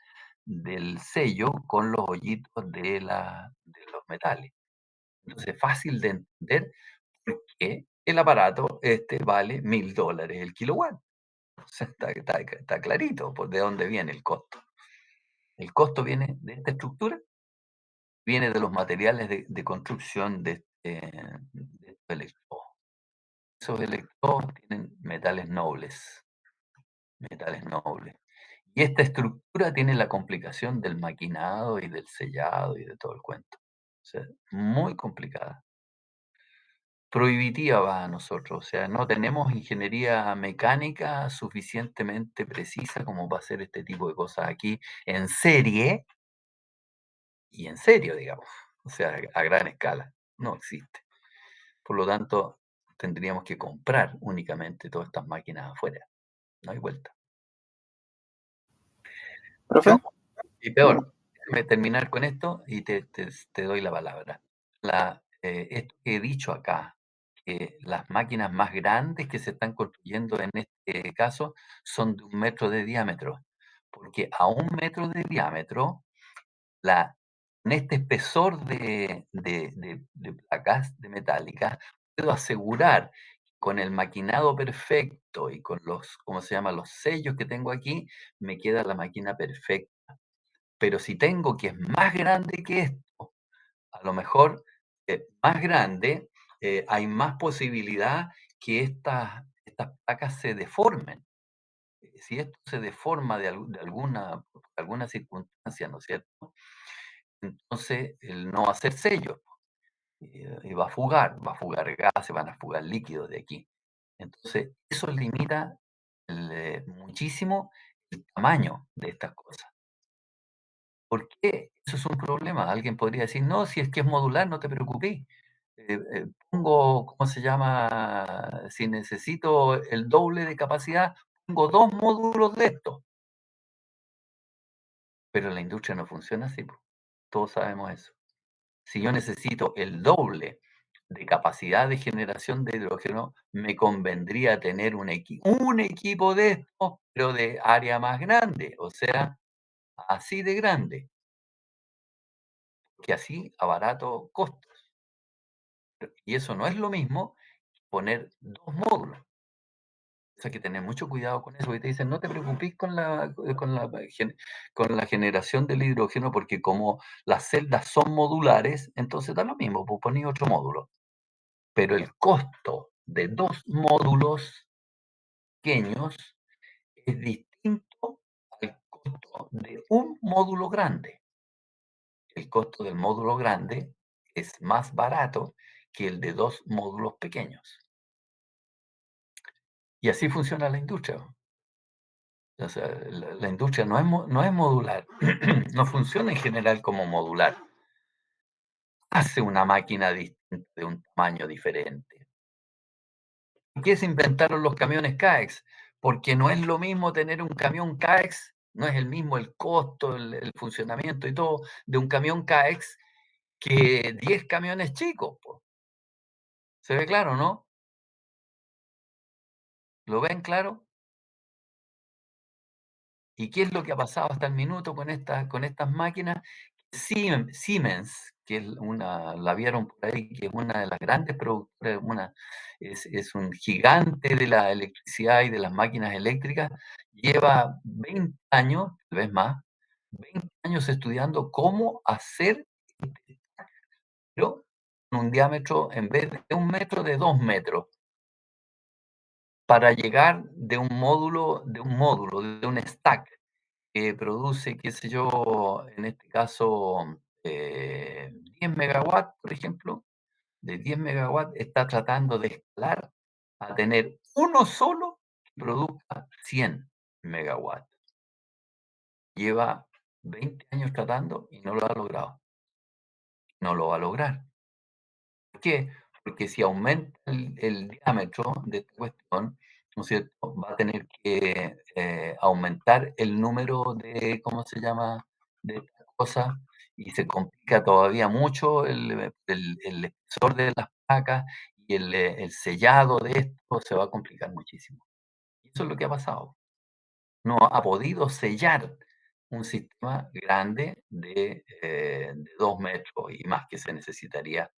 sello con los hoyitos de los metales. Entonces, fácil de entender por qué el aparato vale $1000 el kilowatt. O sea, está clarito por de dónde viene el costo. El costo viene de esta estructura, viene de los materiales de construcción de estos electrodos. Esos electrodos tienen metales nobles. Y esta estructura tiene la complicación del maquinado y del sellado y de todo el cuento. O sea, muy complicada. Prohibitiva para nosotros, o sea, no tenemos ingeniería mecánica suficientemente precisa como para hacer este tipo de cosas aquí en serie y en serio, digamos, o sea, a gran escala. No existe. Por lo tanto, tendríamos que comprar únicamente todas estas máquinas afuera. No hay vuelta. ¿Profe? Y peor, déjame terminar con esto y te doy la palabra. Esto que he dicho acá, que las máquinas más grandes que se están construyendo en este caso son de 1 metro de diámetro, porque a 1 metro de diámetro, en este espesor de placas de metálicas, puedo asegurar con el maquinado perfecto y con ¿cómo se llama?, los sellos que tengo aquí, me queda la máquina perfecta. Pero si tengo que es más grande que esto, a lo mejor más grande, hay más posibilidad que estas placas se deformen. Si esto se deforma de alguna circunstancia, ¿no es cierto? Entonces, no va a hacer sello y va a fugar gases, van a fugar líquidos de aquí. Entonces, eso limita muchísimo el tamaño de estas cosas. ¿Por qué? Eso es un problema. Alguien podría decir, no, si es que es modular, no te preocupes. Pongo, ¿cómo se llama? Si necesito el doble de capacidad, pongo 2 módulos de estos. Pero la industria no funciona así, po. Todos sabemos eso. Si yo necesito el doble de capacidad de generación de hidrógeno, me convendría tener un equipo de estos, pero de área más grande, o sea, así de grande, que así abarato costos. Y eso no es lo mismo que poner 2 módulos. O sea, hay que tener mucho cuidado con eso, porque te dicen, no te preocupes con la generación del hidrógeno, porque como las celdas son modulares, entonces da lo mismo, pues poní otro módulo. Pero el costo de 2 módulos pequeños es distinto al costo de un módulo grande. El costo del módulo grande es más barato que el de 2 módulos pequeños. Y así funciona la industria. O sea, la industria no es modular, no funciona en general como modular. Hace una máquina distinta, de un tamaño diferente. ¿Por qué se inventaron los camiones CAEX? Porque no es lo mismo tener un camión CAEX, no es el mismo el costo, el funcionamiento y todo de un camión CAEX que 10 camiones chicos, po. ¿Se ve claro, no? ¿Lo ven claro? ¿Y qué es lo que ha pasado hasta el minuto con estas máquinas? Siemens, que la vieron por ahí, que es una de las grandes productoras, es un gigante de la electricidad y de las máquinas eléctricas, lleva 20 años, tal vez más, 20 años estudiando cómo hacer, pero con un diámetro, en vez de 1 metro, de 2 metros, para llegar de un stack que produce, qué sé yo, en este caso, 10 megawatts, por ejemplo, de 10 megawatts está tratando de escalar a tener uno solo que produzca 100 megawatts. Lleva 20 años tratando y no lo ha logrado. No lo va a lograr. ¿Por qué? Porque si aumenta el diámetro de esta cuestión, ¿no es cierto? Va a tener que aumentar el número de, ¿cómo se llama?, de estas cosas, y se complica todavía mucho el espesor de las placas y el sellado de esto se va a complicar muchísimo. Y eso es lo que ha pasado. No ha podido sellar un sistema grande de 2 metros y más que se necesitaría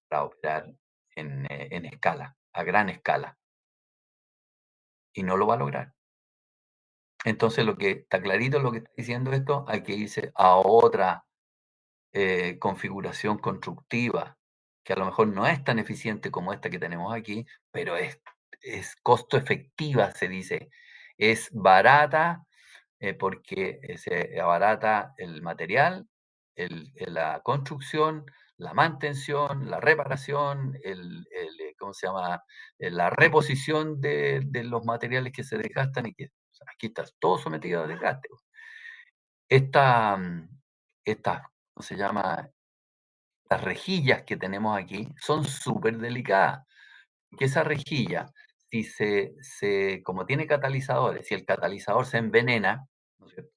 para operar en escala, a gran escala, y no lo va a lograr. Entonces, lo que está clarito lo que está diciendo esto, hay que irse a otra configuración constructiva, que a lo mejor no es tan eficiente como esta que tenemos aquí, pero es costo efectiva, se dice. Es barata porque se abarata el material, la construcción, la mantención, la reparación, ¿cómo se llama? La reposición de los materiales que se desgastan y que o sea, aquí está todo sometido a desgaste. Esta, estas, ¿cómo se llama? Las rejillas que tenemos aquí son súper delicadas. Que esa rejilla, si como tiene catalizadores, si el catalizador se envenena, ¿no es cierto?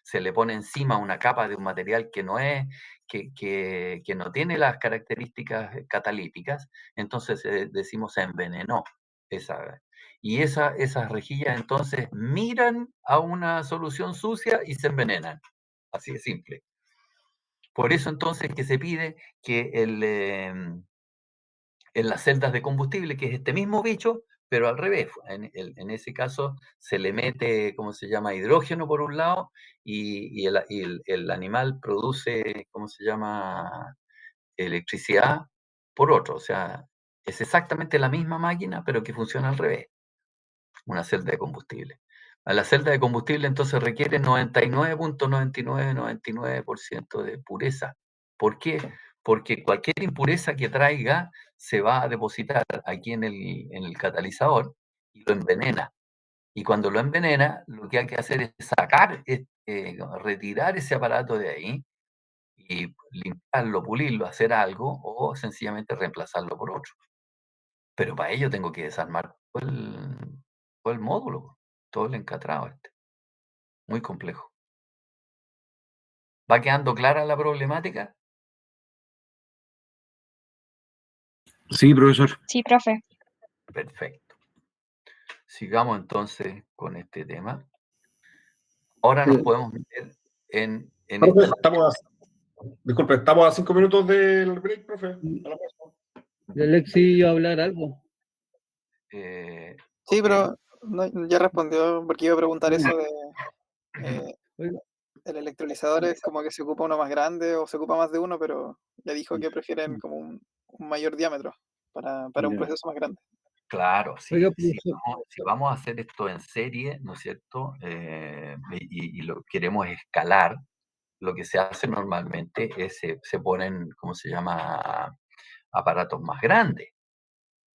Se le pone encima una capa de un material que no es, que no tiene las características catalíticas, entonces decimos se envenenó. Esa, y esas rejillas entonces miran a una solución sucia y se envenenan. Así de simple. Por eso entonces que se pide que en las celdas de combustible, que es este mismo bicho, pero al revés. En ese caso se le mete, ¿cómo se llama?, hidrógeno por un lado y el animal produce, ¿cómo se llama?, electricidad por otro. O sea, Es exactamente la misma máquina, pero que funciona al revés, una celda de combustible. A la celda de combustible entonces requiere 99.9999% de pureza. ¿Por qué? Porque cualquier impureza que traiga se va a depositar aquí en el catalizador y lo envenena. Y cuando lo envenena, lo que hay que hacer es sacar, retirar ese aparato de ahí y limpiarlo, pulirlo, hacer algo o sencillamente reemplazarlo por otro. Pero para ello tengo que desarmar todo el módulo, todo el encatrado este. Muy complejo. ¿Va quedando clara la problemática? Sí, profesor. Sí, profe. Perfecto. Sigamos entonces con este tema. Ahora nos podemos meter en Profe, esta... disculpe, estamos a 5 minutos del break, profe. A la pausa. Alexi iba a hablar algo. Sí, ok. pero no, ya respondió, porque iba a preguntar eso de Oiga, el electrolizador es como que se ocupa uno más grande o se ocupa más de uno, pero ya dijo que prefieren como un mayor diámetro para un Ya. proceso más grande. Claro, Oiga, si profesor, vamos a hacer esto en serie, ¿no es cierto? Y lo queremos escalar, lo que se hace normalmente es se ponen, ¿cómo se llama? Aparatos más grandes.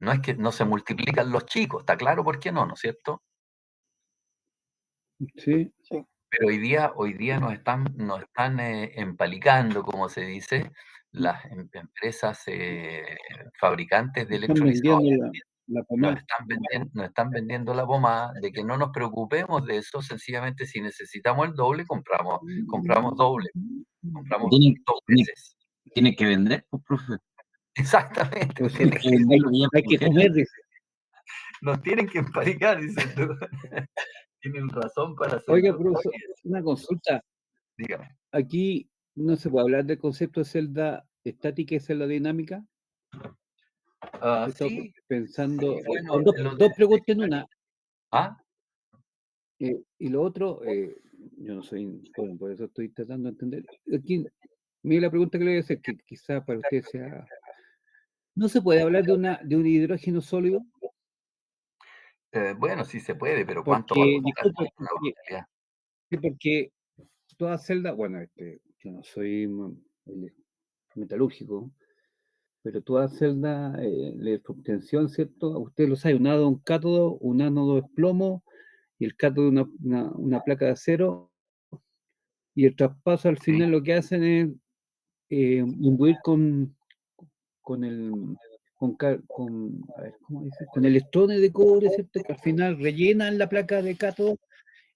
No es que no se multiplican los chicos, está claro por qué no, ¿no es cierto? sí, Sí. Pero hoy día nos están empalicando, como se dice, las empresas fabricantes de están electrolizadores. vendiendo la pomada. Nos están vendiendo la pomada de que no nos preocupemos de eso, sencillamente si necesitamos el doble, compramos doble, compramos Tienen, dos tienen, veces. tienen que vender, pues, profe. Exactamente, Pues sí, Tienen que vender lo que ya hay que produjeron. comer, dice. nos tienen que empalicar, dices tú. Tienen razón para Oiga, hacerlo. profesor, una consulta. Dígame. Aquí no se puede hablar del concepto de celda estática y celda dinámica. He estado Sí, pensando, bueno, dos preguntas en una. ¿ah? Y lo otro, yo no soy joven, por eso estoy tratando de entender. Aquí, mira la pregunta que le voy a hacer, que quizás para usted sea... ¿No se puede hablar de un hidrógeno sólido? Bueno, sí se puede, pero ¿cuánto va a Porque, costar? disculpe, Es una brutalidad. porque toda celda, bueno, yo no soy metalúrgico, pero toda celda, la obtención, ¿cierto? Usted lo sabe, un ánodo, un cátodo, un ánodo es plomo, y el cátodo es una placa de acero, y el traspaso al Sí. final lo que hacen es imbuir con el a ver, ¿cómo dice? Con electrones de cobre, ¿cierto? Que al final rellenan la placa de cátodo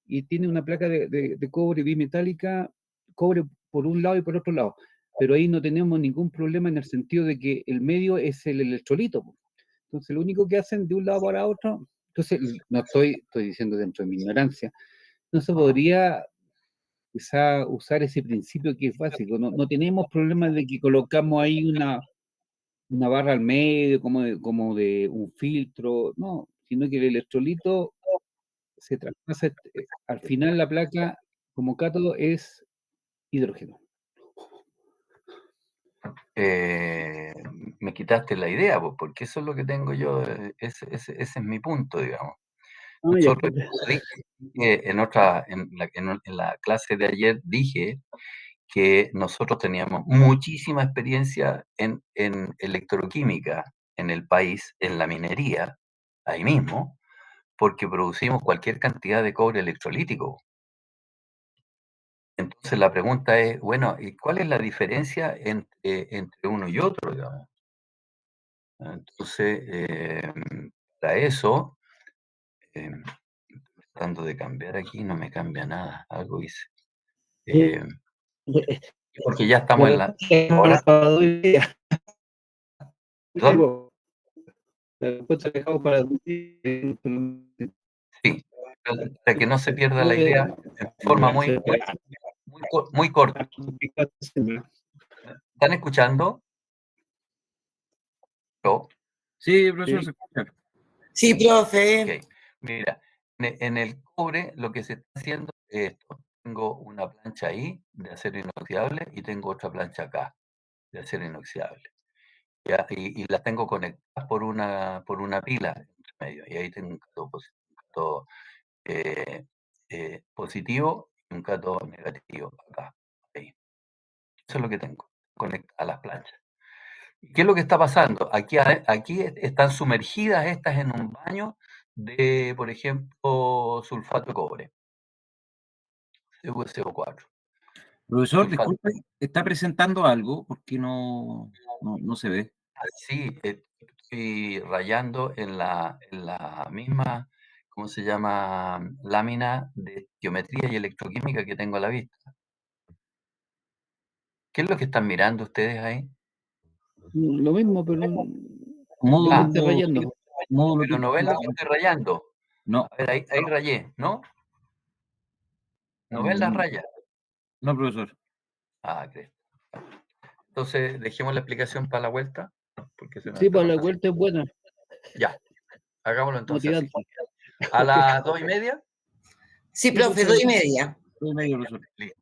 y tiene una placa de cobre bimetálica, cobre por un lado y por otro lado. Pero ahí no tenemos ningún problema en el sentido de que el medio es el electrolito. Entonces, lo único que hacen de un lado para otro, entonces, no estoy diciendo dentro de mi ignorancia, no se podría quizá usar ese principio que es básico. No tenemos problemas de que colocamos ahí una barra al medio, como de un filtro, no, sino que el electrolito se traspasa, al final la placa como cátodo es hidrógeno. Me quitaste la idea, pues, porque eso es lo que tengo yo, ese es mi punto, digamos. Ah, ya, Nosotros, en la clase de ayer dije que nosotros teníamos muchísima experiencia en electroquímica en el país, en la minería, ahí mismo, porque producimos cualquier cantidad de cobre electrolítico. Entonces la pregunta es, bueno, ¿y cuál es la diferencia entre uno y otro, digamos? Entonces, para eso, em, tratando de cambiar aquí, no me cambia nada, algo hice. Porque ya estamos en la hora, ¿perdón? Sí, para que no se pierda la idea en forma muy corta. ¿Están escuchando? ¿No? Sí, profesor, se escucha. Sí, profe. Ok. Mira, en el cobre lo que se está haciendo es esto. Tengo una plancha ahí de acero inoxidable y tengo otra plancha acá de acero inoxidable. ¿ya? Y las tengo conectadas por una pila entre medio. Y ahí tengo un cátodo positivo y un cátodo negativo acá. Ahí. Eso es lo que tengo, conectadas a las planchas. ¿Qué es lo que está pasando? Aquí están sumergidas estas en un baño de, por ejemplo, sulfato de cobre, CuSO4. Profesor, Sulfato. disculpe, está presentando algo porque no se ve. Sí, estoy rayando en la misma, ¿cómo se llama? Lámina de geometría y electroquímica que tengo a la vista. ¿Qué es lo que están mirando ustedes ahí? Lo mismo, pero Módulo, lo que esté rayando. módulo Pero no ven lo que estoy rayando. No, A ver, ahí rayé, ¿no? ¿No ven las rayas? no, profesor. Ah, crees. Entonces, dejemos la explicación para la vuelta. Porque se nos Sí, está para la pasando. vuelta es buena, Ya, hagámoslo entonces así. motivante. ¿A las 2:30? Sí, profe, 2:30. 2:30, profesor. Listo.